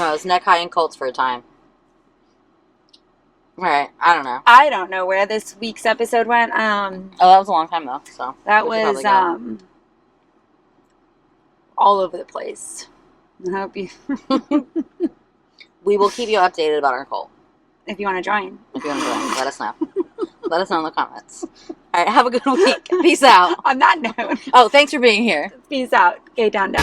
know, I was neck high in cults for a time. Right. I don't know. I don't know where this week's episode went. Oh, that was a long time though. So that was all over the place. I hope you. We will keep you updated about our cult. If you want to join. If you want to join, let us know. Let us know in the comments. All right. Have a good week. Peace out. On that note. Oh, thanks for being here. Peace out. Okay, down.